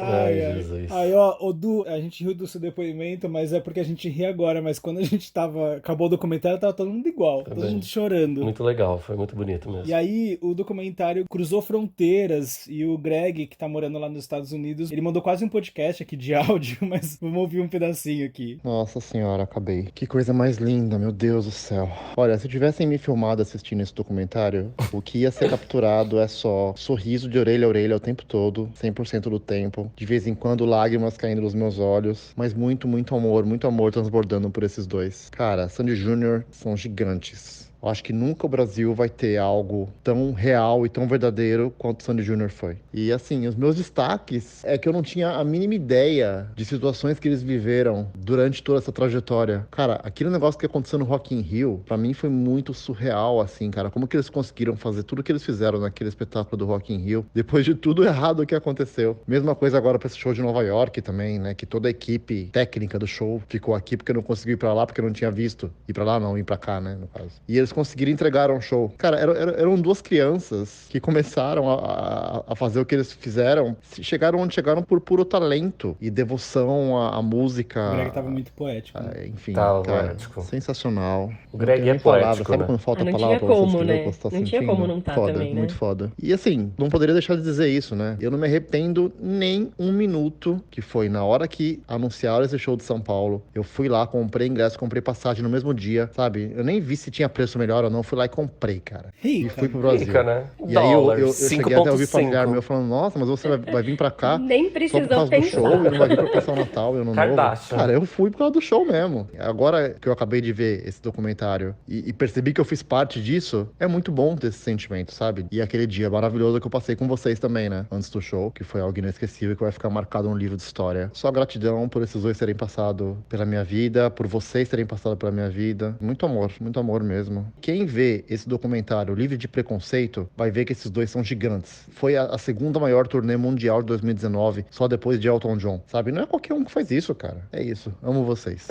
Ai, ai. Jesus. Aí, ó, o Du, a gente riu do seu depoimento, mas é porque a gente ri agora, mas quando a gente acabou o documentário, tava todo mundo igual, todo mundo chorando. Muito legal, foi muito bonito mesmo. E aí, o documentário cruzou fronteiras e o Greg, que tá morando lá nos Estados Unidos, ele mandou quase um podcast aqui de áudio, mas vamos ouvir um pedacinho aqui. Nossa senhora, acabei. Que coisa mais linda, meu Deus do céu. Olha, se tivessem me filmado assistindo esse documentário, o que ia ser capturado é só sorriso de orelha a orelha o tempo todo, 100% do tempo. De vez em quando, lágrimas caindo nos meus olhos, mas muito amor transbordando por esses dois. Cara, Sandy Júnior são gigantes. Eu acho que nunca o Brasil vai ter algo tão real e tão verdadeiro quanto o Sandy Júnior foi. E assim, os meus destaques é que eu não tinha a mínima ideia de situações que eles viveram durante toda essa trajetória. Cara, aquele negócio que aconteceu no Rock in Rio, pra mim foi muito surreal, assim, cara. Como que eles conseguiram fazer tudo que eles fizeram naquele espetáculo do Rock in Rio, depois de tudo errado que aconteceu. Mesma coisa agora pra esse show de Nova York também, né? Que toda a equipe técnica do show ficou aqui porque não conseguiu ir pra lá, porque não tinha visto. Ir pra lá não, ir pra cá, né, no caso. E eles conseguiram entregar um show. Cara, eram duas crianças que começaram a fazer o que eles fizeram. Chegaram onde chegaram por puro talento e devoção à música. O Greg tava muito poético. Né? Enfim, Tá cara, poético. Sensacional. O Greg Não tenho é nem palavras. poético, Sabe né? quando falta Não palavra tinha pra você como, descrever né? o que você tá Não tinha sentindo? como não tá Foda, também, né? muito foda. E assim, não poderia deixar de dizer isso, né? Eu não me arrependo nem um minuto, que foi na hora que anunciaram esse show de São Paulo. Eu fui lá, comprei ingresso, comprei passagem no mesmo dia, sabe? Eu nem vi se tinha preço melhor ou não, fui lá e comprei, cara. E Rica. fui pro Brasil. Rica, né? E aí eu Dólar, cheguei até a ouvir 5,5. familiar meu falando, nossa, mas você vai vir pra cá Nem só por precisou causa do pensar. show e não vai vir pra passar o Natal e o Ano Novo. Kardashian. Cara, eu fui por causa do show mesmo. Agora que eu acabei de ver esse documentário e percebi que eu fiz parte disso, é muito bom ter esse sentimento, sabe? E aquele dia maravilhoso que eu passei com vocês também, né? Antes do show, que foi algo inesquecível e que vai ficar marcado no livro de história. Só gratidão por esses dois terem passado pela minha vida, por vocês terem passado pela minha vida. Muito amor mesmo. Quem vê esse documentário livre de preconceito vai ver que esses dois são gigantes. Foi a segunda maior turnê mundial de 2019, só depois de Elton John, sabe? Não é qualquer um que faz isso, cara. É isso. Amo vocês.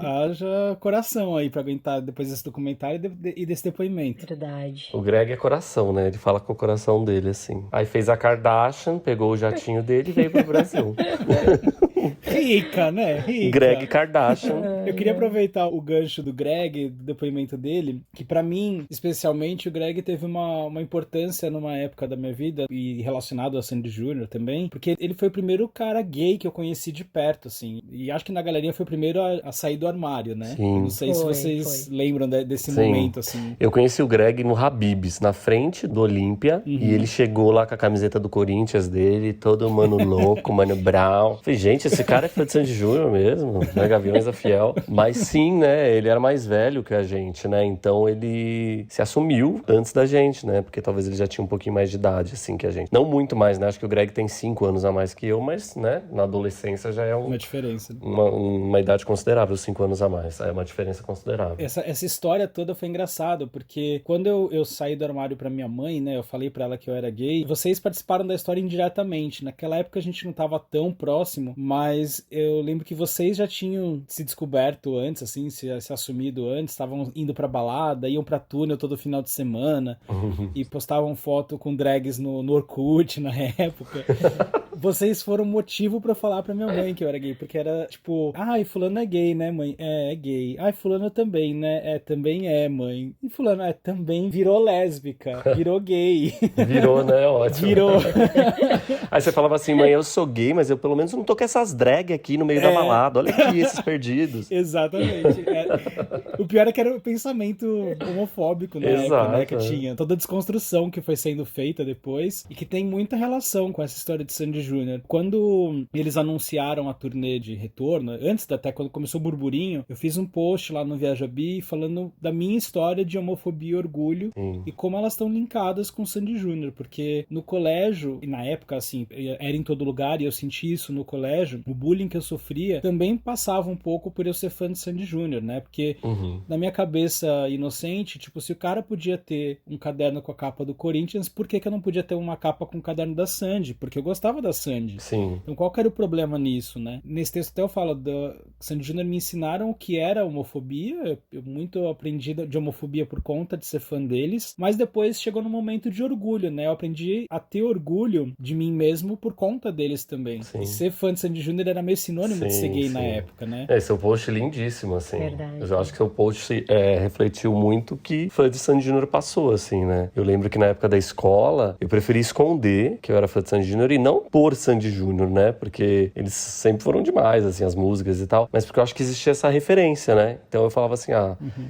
Haja coração aí pra aguentar depois desse documentário e desse depoimento. Verdade. O Greg é coração, né? Ele fala com o coração dele, assim. Aí fez a Kardashian, pegou o jatinho dele e veio pro Brasil. Rica, né? Rica. Greg Kardashian. Eu queria aproveitar o gancho do Greg, do depoimento dele, que pra mim, especialmente, o Greg teve uma importância numa época da minha vida, e relacionado a Sandy Júnior também, porque ele foi o primeiro cara gay que eu conheci de perto, assim, e acho que na galerinha foi o primeiro a sair do armário, né? Sim. Eu não sei se Foi, vocês lembram desse Sim. momento, assim. Eu conheci o Greg no Habib's, na frente do Olímpia, e ele chegou lá com a camiseta do Corinthians dele, todo mano louco, mano Brown. Falei, gente, esse cara é fã de Sandy Júnior mesmo, né? Gaviões da Fiel. Mas sim, né? Ele era mais velho que a gente, né? Então ele se assumiu antes da gente, né? Porque talvez ele já tinha um pouquinho mais de idade, assim, que a gente. Não muito mais, né? Acho que o Greg tem 5 anos a mais que eu, mas, né? Na adolescência já é Uma diferença. uma idade considerável, 5 anos a mais. É uma diferença considerável. Essa história toda foi engraçada, porque quando eu saí do armário pra minha mãe, né, eu falei pra ela que eu era gay, vocês participaram da história indiretamente. Naquela época a gente não tava tão próximo, mas eu lembro que vocês já tinham se descoberto antes, assim, se assumido antes, estavam indo pra balada, iam pra túnel todo final de semana, e postavam foto com drags no Orkut na época. Vocês foram motivo pra eu falar pra minha mãe que eu era gay, porque era tipo, ai, fulano é gay, né, mãe? É gay. Ai, fulano também, né? Também é, mãe. E fulano também virou lésbica, virou gay. Virou, né? Ótimo. Virou. Aí você falava assim, mãe, eu sou gay, mas eu pelo menos não tô com essas drag aqui no meio da balada. Olha aqui esses perdidos. Exatamente. O pior é que era o pensamento homofóbico na época, né, que tinha. Toda a desconstrução que foi sendo feita depois e que tem muita relação com essa história de Sandy Júnior. Quando eles anunciaram a turnê de retorno, antes até quando começou o burburinho, eu fiz um post lá no Viajabi falando da minha história de homofobia e orgulho e como elas estão linkadas com o Sandy Júnior, porque no colégio, e na época, assim, era em todo lugar e eu senti isso no colégio, o bullying que eu sofria também passava um pouco por eu ser fã de Sandy Júnior, né? Porque na minha cabeça inocente, tipo, se o cara podia ter um caderno com a capa do Corinthians, por que eu não podia ter uma capa com o caderno da Sandy? Porque eu gostava da Sandy. Sim. Então qual que era o problema nisso, né? Nesse texto até eu falo, Sandy Júnior me ensinaram o que era homofobia, eu muito aprendi de homofobia por conta de ser fã deles, mas depois chegou no momento de orgulho, né? Eu aprendi a ter orgulho de mim mesmo por conta deles também. Sim. E ser fã de Sandy Júnior era meio sinônimo de ser gay na época, né? Seu post lindíssimo, assim. Verdade. Eu acho que seu post refletiu muito o que fã de Sandy Júnior passou, assim, né? Eu lembro que na época da escola, eu preferi esconder que eu era fã de Sandy Júnior e não por Sandy Júnior, né? Porque eles sempre foram demais, assim, as músicas e tal. Mas porque eu acho que existia essa referência, né? Então eu falava assim,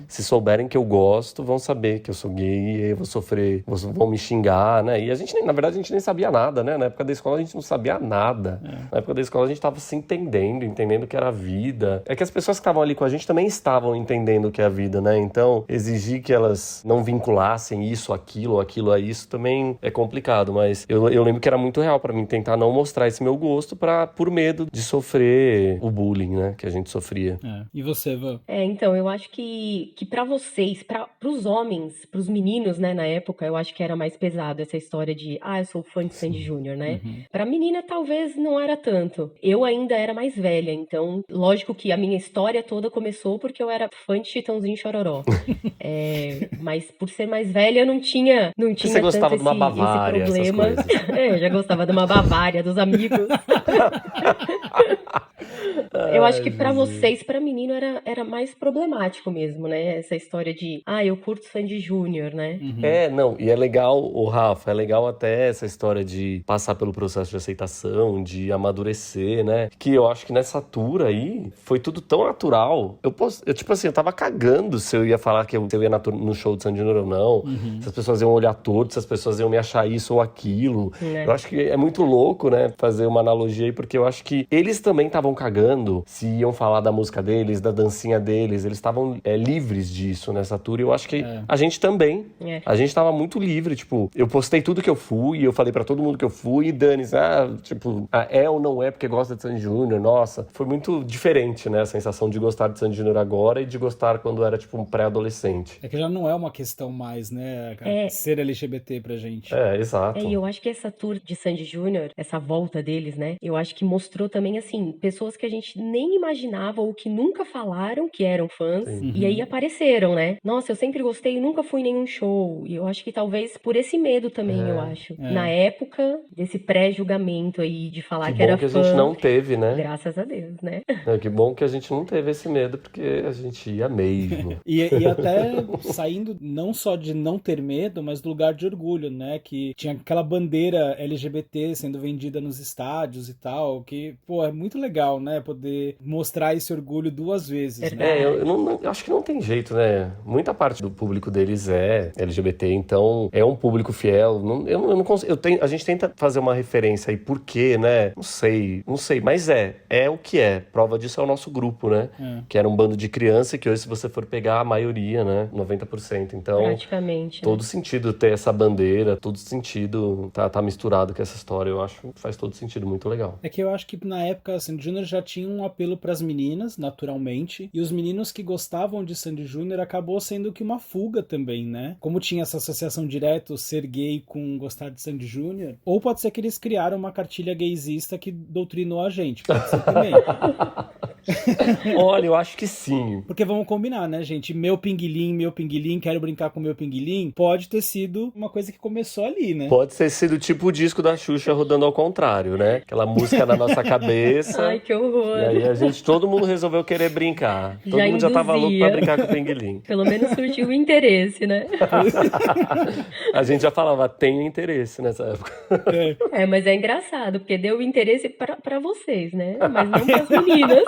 se souberem que eu gosto, vão saber que eu sou gay, e aí eu vou sofrer, vão me xingar, né? E a gente, na verdade, a gente nem sabia nada, né? Na época da escola a gente não sabia nada. Na época da escola a gente tava se entendendo o que era a vida. É que as pessoas que estavam ali com a gente também estavam entendendo o que é a vida, né? Então, exigir que elas não vinculassem isso, aquilo a isso também é complicado, mas eu lembro que era muito real pra mim tentar não mostrar esse meu gosto por medo de sofrer o bullying, né? Que a gente sofria. E você, Van? Então, eu acho que pra vocês, pros homens, pros meninos, né, na época, eu acho que era mais pesado essa história de, eu sou fã de Sandy Júnior, né? Pra menina, talvez não era tanto. Eu ainda era mais velha, então, lógico que a minha história toda começou porque eu era fã de Chitãozinho e Chororó. Mas por ser mais velha, eu não tinha Você gostava tanto de uma Bavária, esse problema. essas coisas. Eu já gostava de uma Bavária, dos amigos. Eu acho que pra vocês, pra menino, era mais problemático mesmo, né? Essa história de, eu curto Sandy Júnior, né? E é legal, Rafa, é legal até essa história de passar pelo processo de aceitação, de amadurecer, né? Que eu acho que nessa tour aí, foi tudo tão natural. Eu tipo assim, eu tava cagando se eu ia falar se eu ia no show de Sandy Júnior ou não, se as pessoas iam olhar torto, se as pessoas iam me achar isso ou aquilo. Eu acho que é muito louco, né, fazer uma analogia aí, porque eu acho que eles também estavam cagando se iam falar da música deles, da dancinha deles, eles estavam livres disso nessa tour, e eu acho que a gente também. A gente tava muito livre, tipo, eu postei tudo que eu fui, eu falei pra todo mundo que eu fui, e dane-se, é ou não é porque gosta de Sandy Júnior, nossa, foi muito diferente, né, a sensação de gostar de Sandy Júnior agora e de gostar quando era, tipo, um pré-adolescente. É que já não é uma questão mais, né, ser LGBT pra gente. Exato. E eu acho que essa tour de Sandy Júnior, essa volta deles, né, eu acho que mostrou também, assim, pessoas que a gente nem imaginava ou que nunca falaram que eram fãs, e aí apareceram, né? Nossa, eu sempre gostei e nunca fui em nenhum show. E eu acho que talvez por esse medo também, eu acho. Na época desse pré-julgamento aí de falar que era fã. Que a gente não teve, né? Graças a Deus, né? Que bom que a gente não teve esse medo, porque a gente ia mesmo. E até saindo não só de não ter medo, mas do lugar de orgulho, né? Que tinha aquela bandeira LGBT sendo vendida nos estádios e tal, que, é muito legal, né? Poder mostrar esse orgulho duas vezes, né? Eu acho que não tem jeito, né? Muita parte do público deles é LGBT, então é um público fiel. Eu não consigo, a gente tenta fazer uma referência aí, por quê, né? Não sei, mas é o que é. Prova disso é o nosso grupo, né? Que era um bando de criança que hoje, se você for pegar a maioria, né? 90%. Então, praticamente, todo sentido ter essa bandeira, todo sentido tá misturado com essa história, eu acho que faz todo sentido, muito legal. É que eu acho que na época Sandy Júnior já tinha um apelo pras meninas, naturalmente, e os meninos que gostavam de Sandy Júnior acabou sendo que uma fuga também, né? Como tinha essa associação direta, ser gay com gostar de Sandy Júnior, ou pode ser que eles criaram uma cartilha gaysista que doutrinou a gente, pode ser também. Olha, eu acho que sim. Porque vamos combinar, né, gente? Meu pinguilim, quero brincar com meu pinguilim, pode ter sido uma coisa que começou ali, né? Pode ter sido tipo o disco da Xuxa rodando ao contrário, né? Aquela música na nossa cabeça. Ai, que horror. E aí todo mundo resolveu querer brincar. Todo mundo já tava louco pra brincar com o pinguilim. Pelo menos surtiu o interesse, né? A gente já falava, tenho interesse nessa época. Mas é engraçado, porque deu interesse pra vocês, né? Mas não pras meninas.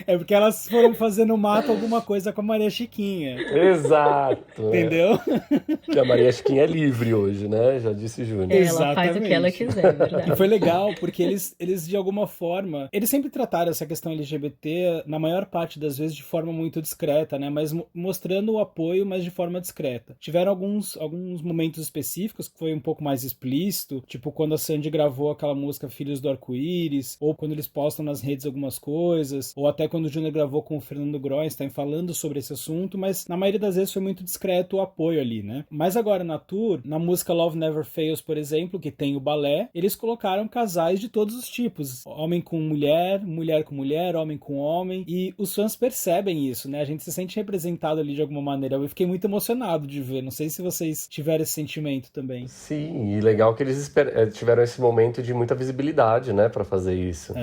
É porque elas foram fazer no mato alguma coisa com a Maria Chiquinha. Exato. Entendeu? Que a Maria Chiquinha é livre hoje, né? Já disse o Júnior. Ela faz o que ela quiser, é verdade. E foi legal, porque eles de alguma forma... Eles sempre trataram essa questão LGBT, na maior parte das vezes, de forma muito discreta, né? Mas mostrando o apoio, mas de forma discreta. Tiveram alguns momentos específicos que foi um pouco mais explícito, tipo quando a Sandy gravou aquela música Filhos do Arco-Íris, ou quando eles postam nas redes algumas coisas, ou até quando o Júnior gravou com o Fernando Groenstein falando sobre esse assunto, mas na maioria das vezes foi muito discreto o apoio ali, né? Mas agora na tour, na música Love Never Fails, por exemplo, que tem o balé, eles colocaram casais de todos os tipos. Homem com mulher, mulher com mulher, homem com homem, e os fãs percebem isso, né? A gente se sente representado ali de alguma maneira. Eu fiquei muito emocionado de ver, não sei se vocês tiveram esse sentimento também. Sim, e legal que eles tiveram esse momento de muita visibilidade, né, pra fazer isso.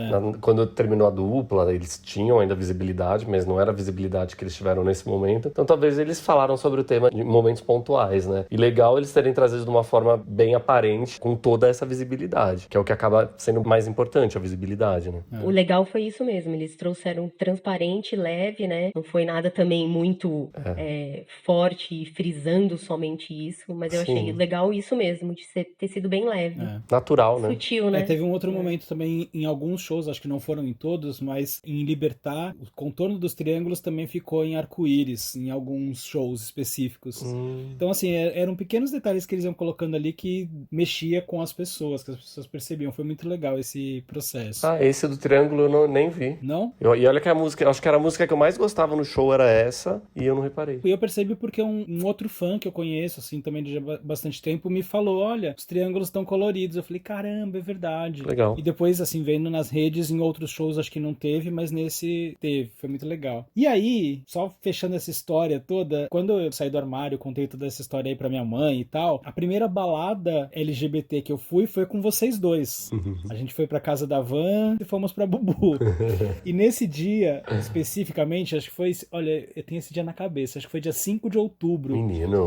Quando terminou a dupla, eles tinham ainda visibilidade, mas não era a visibilidade que eles tiveram nesse momento. Então talvez eles falaram sobre o tema em momentos pontuais, né? E legal eles terem trazido de uma forma bem aparente, com toda essa visibilidade, que é o que acaba sendo mais importante, a visibilidade, né? O legal foi isso mesmo, eles trouxeram transparente, leve, né? Não foi nada também muito forte e frisando somente isso, mas eu achei legal isso mesmo, de ter sido bem leve. Natural, né? Sutil, né? Teve um outro momento também em alguns shows, acho que não foram em todos, mas em Libertar, o contorno dos triângulos também ficou em arco-íris, em alguns shows específicos. Então, assim, eram pequenos detalhes que eles iam colocando ali que mexia com as pessoas, que as pessoas percebiam. Foi muito legal esse processo. Ah, esse do triângulo eu nem vi. Não? E olha que a música, acho que era a música que eu mais gostava no show era essa, e eu não reparei. E eu percebi porque um outro fã que eu conheço, assim, também de bastante tempo, me falou, olha, os triângulos estão coloridos. Eu falei, caramba, é verdade. Legal. E depois, assim, vendo nas redes, em outros shows acho que não teve, mas nesse teve. Foi muito legal. E aí, só fechando essa história toda, quando eu saí do armário, contei toda essa história aí pra minha mãe e tal, a primeira balada LGBT que eu fui foi com vocês dois. A gente foi pra casa da Van e fomos pra Bubu. E nesse dia, especificamente, acho que foi... Olha, eu tenho esse dia na cabeça. Acho que foi dia 5 de outubro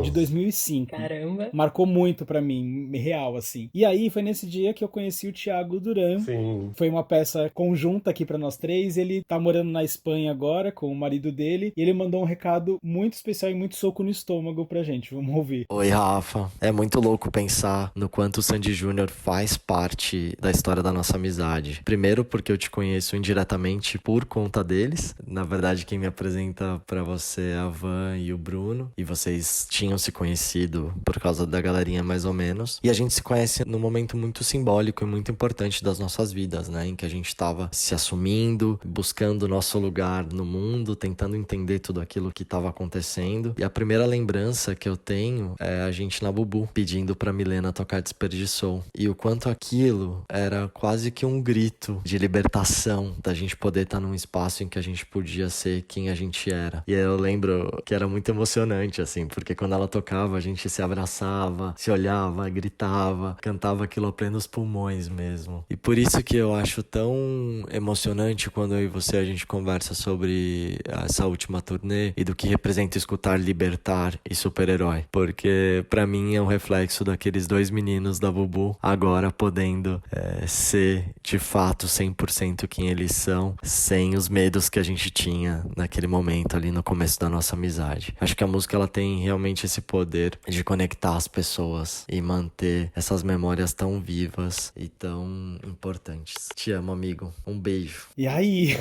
de 2005. Caramba. Marcou muito pra mim, real, assim. E aí, foi nesse dia que eu conheci o Thiago Duran. Sim. Foi uma peça conjunta aqui pra nós três. Ele tá morando na Espanha agora, com o marido dele. E ele mandou um recado muito especial e muito soco no estômago pra gente. Vamos ouvir. Oi, Rafa. É muito louco pensar no quanto o Sandy Júnior faz parte da história da nossa amizade. Primeiro porque eu te conheço indiretamente por conta deles. Na verdade, quem me apresenta pra você é a Van e o Bruno. E vocês tinham se conhecido por causa da galerinha, mais ou menos. E a gente se conhece num momento muito simbólico e muito importante das nossas vidas, né? Em que a gente tava se assumindo, buscando o nosso lugar no mundo, tentando entender tudo aquilo que tava acontecendo. E a primeira lembrança que eu tenho é a gente na Bubu, pedindo pra Milena tocar Desperdiçou. E o quanto aquilo era quase que um grito de libertação, da gente poder estar num espaço em que a gente podia ser quem a gente era. E aí eu lembro que era muito emocionante, assim, porque quando ela tocava, a gente se abraçava, se olhava, gritava, cantava aquilo a plenos pulmões mesmo. E por isso que eu acho tão emocionante quando eu e você a gente conversa sobre essa última turnê e do que representa escutar Libertar e Super-Herói. Porque pra mim é um reflexo daqueles dois meninos da Bubu agora podendo ser de fato 100% quem eles são, sem os medos que a gente tinha naquele momento ali no começo da nossa amizade. Acho que a música ela tem realmente esse poder de conectar as pessoas e manter essas memórias tão vivas e tão importantes. Te amo, amigo. Um beijo. E aí?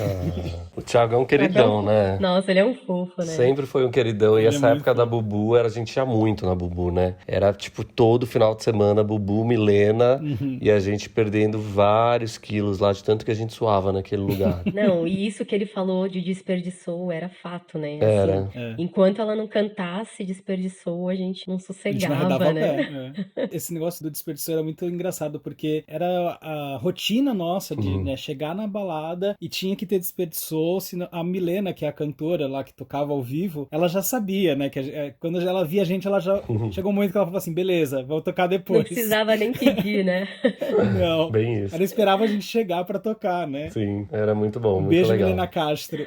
O Thiago é um queridão, né? Nossa, ele é um fofo, né? Sempre foi um queridão. E Ele essa é época muito da Bubu, a gente ia muito na Bubu, né? Era tipo todo final de semana, Bubu, Milena, e a gente perdendo vários quilos lá, de tanto que a gente suava naquele lugar. Não, e isso que ele falou de desperdiçou era fato, né? Era. Assim, enquanto ela não cantasse desperdiçou, a gente não A gente não sossegava, arredava né? pé. Esse negócio do desperdício era muito engraçado, porque era a rotina nossa de né, chegar na balada e tinha que ter desperdício. A Milena, que é a cantora lá que tocava ao vivo, ela já sabia, né? Que quando ela via a gente, ela já chegou um momento que ela falou assim: beleza, vou tocar Não depois. precisava nem pedir, né? Não. Bem isso. Ela esperava a gente chegar pra tocar, né? Sim, era muito bom, muito Beijo, legal. Milena Castro.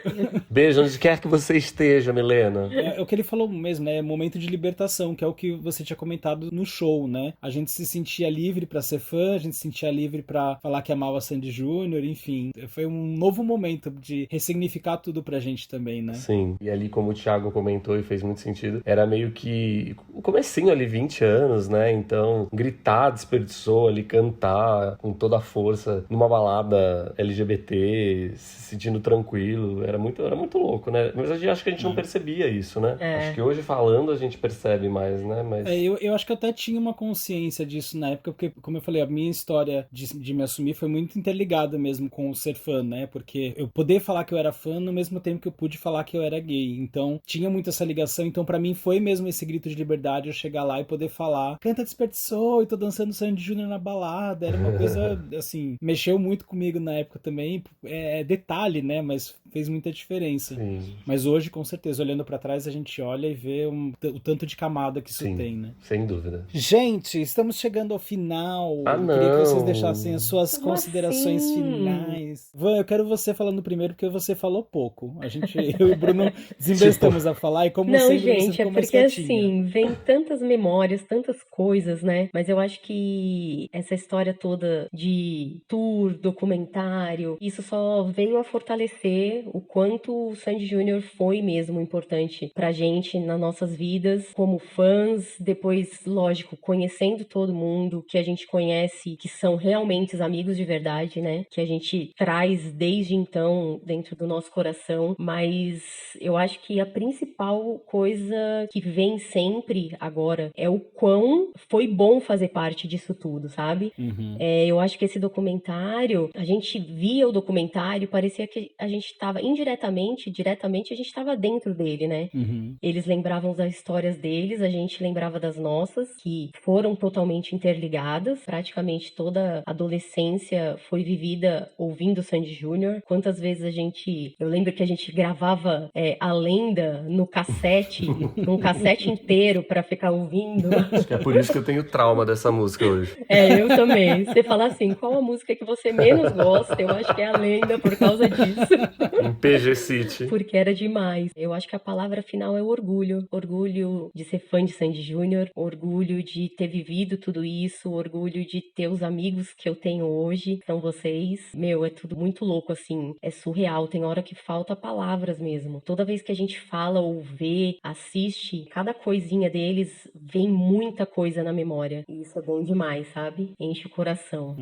Beijo onde quer que você esteja, Milena. É o que ele falou mesmo, né? Momento de libertação, que é o que você tinha comentado no show, né? A gente se sentia livre pra ser fã, a gente se sentia livre pra falar que amava Sandy Júnior, enfim. Foi um novo novo momento de ressignificar tudo pra gente também, né? Sim, e ali como o Thiago comentou e fez muito sentido, era meio que o comecinho ali, 20 anos, né? Então, gritar, desperdiçou ali, cantar com toda a força numa balada LGBT, se sentindo tranquilo, era muito louco, né? Mas acho que a gente não percebia isso, né? Acho que hoje falando a gente percebe mais, né? Mas... eu acho que eu até tinha uma consciência disso na época, porque, como eu falei, a minha história de me assumir foi muito interligada mesmo com o ser fã, né? Porque eu poder falar que eu era fã no mesmo tempo que eu pude falar que eu era gay. Então, tinha muito essa ligação. Então, pra mim, foi mesmo esse grito de liberdade eu chegar lá e poder falar canta Desperdiçou e tô dançando Sandy Júnior na balada. Era uma coisa, assim, mexeu muito comigo na época também. É detalhe, né? Mas fez muita diferença. Sim. Mas hoje, com certeza, olhando pra trás, a gente olha e vê o tanto de camada que isso tem, né? Sem dúvida. Gente, estamos chegando ao final. Ah, eu queria que vocês não. deixassem as suas Como considerações assim? finais. Van, eu quero você falando primeiro, porque você falou pouco. Eu e o Bruno desembestamos a falar e como Não, sempre você gente, é ficou mais porque quietinha. assim, vem tantas memórias, tantas coisas, né? Mas eu acho que essa história toda de tour, documentário, isso só veio a fortalecer o quanto o Sandy Júnior foi mesmo importante pra gente nas nossas vidas, como fãs, depois, lógico, conhecendo todo mundo que a gente conhece, que são realmente os amigos de verdade, né? Que a gente traz desde então dentro do nosso coração, mas eu acho que a principal coisa que vem sempre agora é o quão foi bom fazer parte disso tudo, sabe? Eu acho que esse documentário, a gente via o documentário, parecia que a gente estava diretamente a gente estava dentro dele, né? Eles lembravam das histórias deles, a gente lembrava das nossas, que foram totalmente interligadas. Praticamente toda a adolescência foi vivida ouvindo Sandy Júnior. Quantas vezes eu lembro que a gente gravava a lenda no cassete, num cassete inteiro pra ficar ouvindo. Acho que é por isso que eu tenho trauma dessa música hoje. Eu também. Você fala assim, qual a música que você menos gosta? Eu acho que é a lenda por causa disso. Um PG City. Porque era demais. Eu acho que a palavra final é orgulho. Orgulho de ser fã de Sandy Júnior, orgulho de ter vivido tudo isso, orgulho de ter os amigos que eu tenho hoje, são vocês. Meu, é tudo muito louco, assim. É surreal. Tem hora que falta palavras mesmo. Toda vez que a gente fala ou vê, assiste, cada coisinha deles vem muita coisa na memória. E isso é bom demais, sabe? Enche o coração.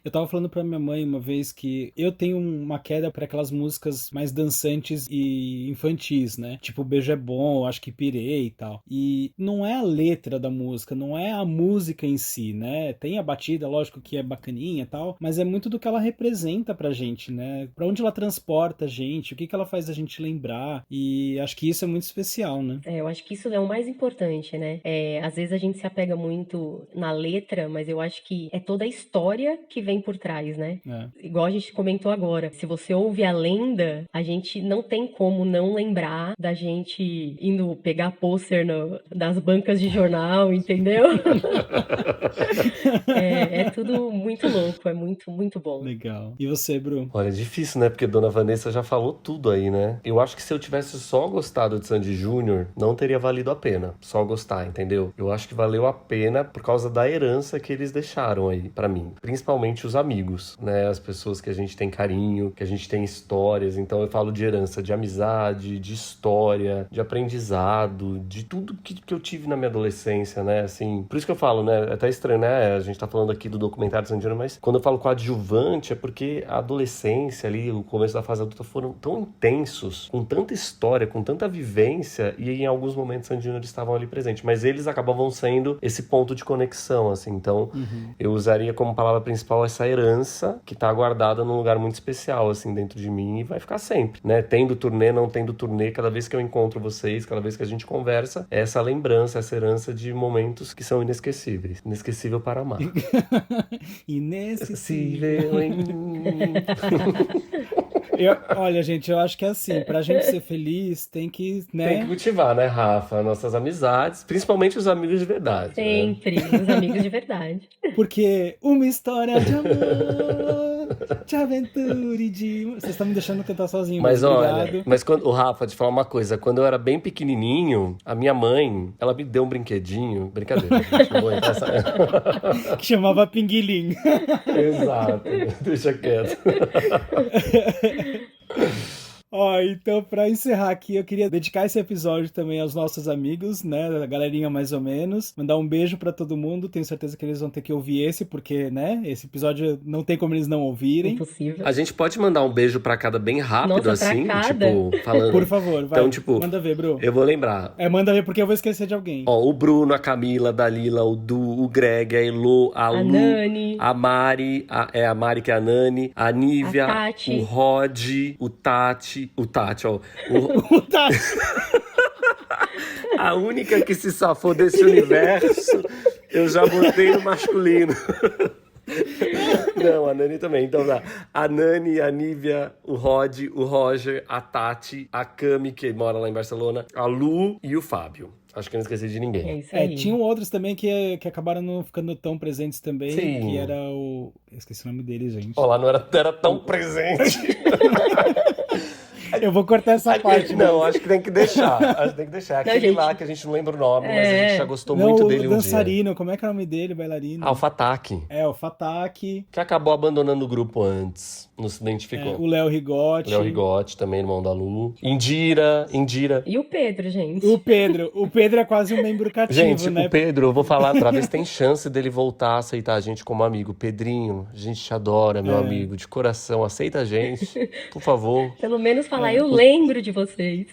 Eu tava falando pra minha mãe uma vez que eu tenho uma queda pra aquelas músicas mais dançantes e infantis, né? Tipo, Beijo é Bom, Acho que Pirei e tal. E não é a letra da música, não é a música em si, né? Tem a batida, lógico que é bacaninha e tal, mas é muito do que ela representa pra gente, né? Pra onde ela transporta a gente, o que ela faz a gente lembrar. E acho que isso é muito especial, né? Eu acho que isso é o mais importante, né? Às vezes a gente se apega muito na letra, mas eu acho que é toda a história que vem por trás, né? Igual a gente comentou agora. Se você ouve a lenda, a gente não tem como não lembrar da gente indo pegar pôster das bancas de jornal, entendeu? É tudo muito louco, é muito, muito bom. Legal. E você, Bru? Olha, é difícil, né? Porque Dona Vanessa já falou tudo aí, né? Eu acho que se eu tivesse só gostado de Sandy Júnior, não teria valido a pena. Só gostar, entendeu? Eu acho que valeu a pena por causa da herança que eles deixaram aí pra mim. Principalmente os amigos, né? As pessoas que a gente tem carinho, que a gente tem histórias. Então eu falo de herança, de amizade, de história, de aprendizado, de tudo que eu tive na minha adolescência, né? Assim, por isso que eu falo, né? É até estranho, né? A gente tá falando aqui do documentário Sandy Júnior, mas quando eu falo coadjuvante é porque a adolescência ali, o começo da fase adulta foram tão intensos, com tanta história, com tanta vivência, e em alguns momentos Sandy Júnior estavam ali presentes, mas eles acabavam sendo esse ponto de conexão, assim. Então, eu usaria como palavra principal essa herança que tá guardada num lugar muito especial, assim, dentro de mim, e vai ficar sempre, né? Tendo turnê, não tendo turnê, cada vez que eu encontro vocês, cada vez que a gente conversa, é essa lembrança, essa herança de momentos que são inesquecíveis. Inesquecível para amar. Inesquecível em mim. Olha, gente, eu acho que é assim, pra gente ser feliz, tem que, né? Tem que cultivar, né, Rafa? Nossas amizades, principalmente os amigos de verdade. Sempre, né? os amigos de verdade. Porque uma história de amor Te aventure de... Vocês estão me deixando cantar sozinho, Mas obrigado. olha, mas quando, o Rafa, te falar uma coisa, quando eu era bem pequenininho, a minha mãe, ela me deu um brinquedinho, brincadeira, gente, não vou entrar nessa... Que chamava Pinguilim. Exato, deixa quieto. Ó, então pra encerrar aqui, eu queria dedicar esse episódio também aos nossos amigos, né, da galerinha mais ou menos, mandar um beijo pra todo mundo, tenho certeza que eles vão ter que ouvir esse, porque, né, esse episódio não tem como eles não ouvirem. Impossível. A gente pode mandar um beijo pra cada bem rápido, Nossa, pra assim, cada? tipo, falando... Por favor, vai, Então, tipo, manda ver, Bru. eu vou lembrar. Manda ver porque eu vou esquecer de alguém. Ó, o Bruno, a Camila, a Dalila, o Du, o Greg, a Elo, a Lu, Nani. a Mari, a Mari que é a Nani, a Nívia, A Tati. o Rod, o Tati, ó. Tá. A única que se safou desse universo, eu já botei no masculino. Não, a Nani também. Então tá. A Nani, a Nívia, o Rod, o Roger, a Tati, a Cami, que mora lá em Barcelona, a Lu e o Fábio. Acho que eu não esqueci de ninguém. É isso aí. Tinham outros também que acabaram não ficando tão presentes também, Sim. que era o... Eu esqueci o nome dele, gente. Ó, lá não era tão presente. Eu vou cortar essa parte. Não, acho que tem que deixar. Acho que tem que deixar. Não, Aquele gente. lá que a gente não lembra o nome, mas a gente já gostou muito o dele um dia. dançarino, como é que é o nome dele, bailarino? Ah, o Fataki. O Fataki, Que acabou abandonando o grupo antes. Não se identificou. o Léo Rigotti. Léo Rigotti, também irmão da Lu. Indira. E o Pedro, gente? O Pedro é quase um membro cativo, Gente, né? o Pedro, eu vou falar pra ver se tem chance dele voltar a aceitar a gente como amigo. Pedrinho, a gente te adora, meu amigo, de coração. Aceita a gente, por favor. Pelo menos falar, eu lembro de vocês.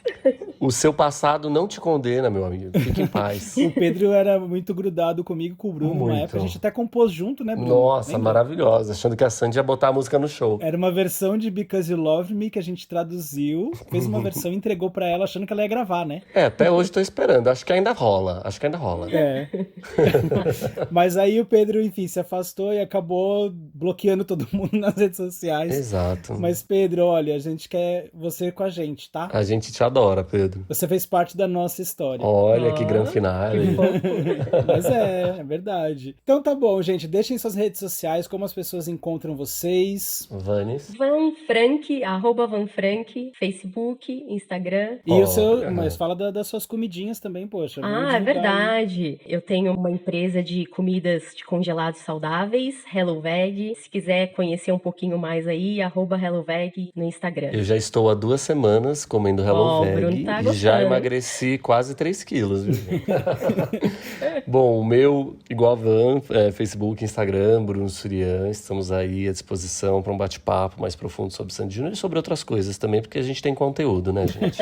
O seu passado não te condena, meu amigo. Fique em paz. O Pedro era muito grudado comigo, com o Bruno, Muito. na época. A gente até compôs junto, né, Bruno? Nossa, Lembra? maravilhosa. Achando que a Sandy ia botar a música no show. Era uma versão de Because You Love Me que a gente traduziu, fez uma versão e entregou pra ela achando que ela ia gravar, né? Até hoje tô esperando. Acho que ainda rola. Mas aí o Pedro, enfim, se afastou e acabou bloqueando todo mundo nas redes sociais. Exato. Mas, Pedro, olha, a gente quer você com a gente, tá? A gente te adora, Pedro. Você fez parte da nossa história. Olha que grande finale. Mas é verdade. Então tá bom, gente. Deixem suas redes sociais, como as pessoas encontram vocês. Vanes. Vanfrank, @Vanfrank, Facebook, Instagram. E o seu. Mas fala das suas comidinhas também, poxa. Ah, é verdade. Eu tenho uma empresa de comidas de congelados saudáveis, HelloVeg. Se quiser conhecer um pouquinho mais aí, @HelloVeg no Instagram. Eu já estou há 2 semanas comendo o HelloVeg Bruno tá e já gostando. emagreci quase 3 quilos, viu? Bom, o meu, igual a Van, Facebook, Instagram, Bruno Surian, estamos aí à disposição para um bate-papo mais profundo sobre Sandy Júnior e sobre outras coisas também, porque a gente tem conteúdo, né, gente?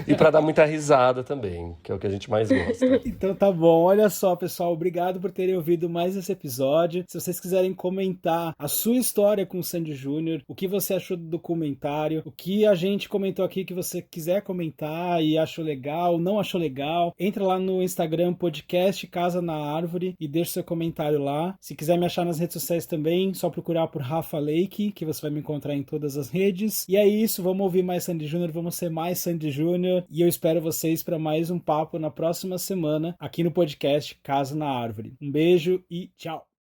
E para dar muita risada também, que é o que a gente mais gosta. Então tá bom, olha só, pessoal, obrigado por terem ouvido mais esse episódio. Se vocês quiserem comentar a sua história com o Sandy Júnior, o que você achou do documentário, o que a gente comentou aqui que você quiser comentar e achou legal, não achou legal, entra lá no Instagram, podcast Casa na Árvore e deixa seu comentário lá. Se quiser me achar nas redes sociais também, só procurar por Rafa Lake, que você vai me encontrar em todas as redes. E é isso, vamos ouvir mais Sandy Júnior, vamos ser mais Sandy Júnior e eu espero vocês para mais um papo na próxima semana aqui no podcast Casa na Árvore. Um beijo e tchau!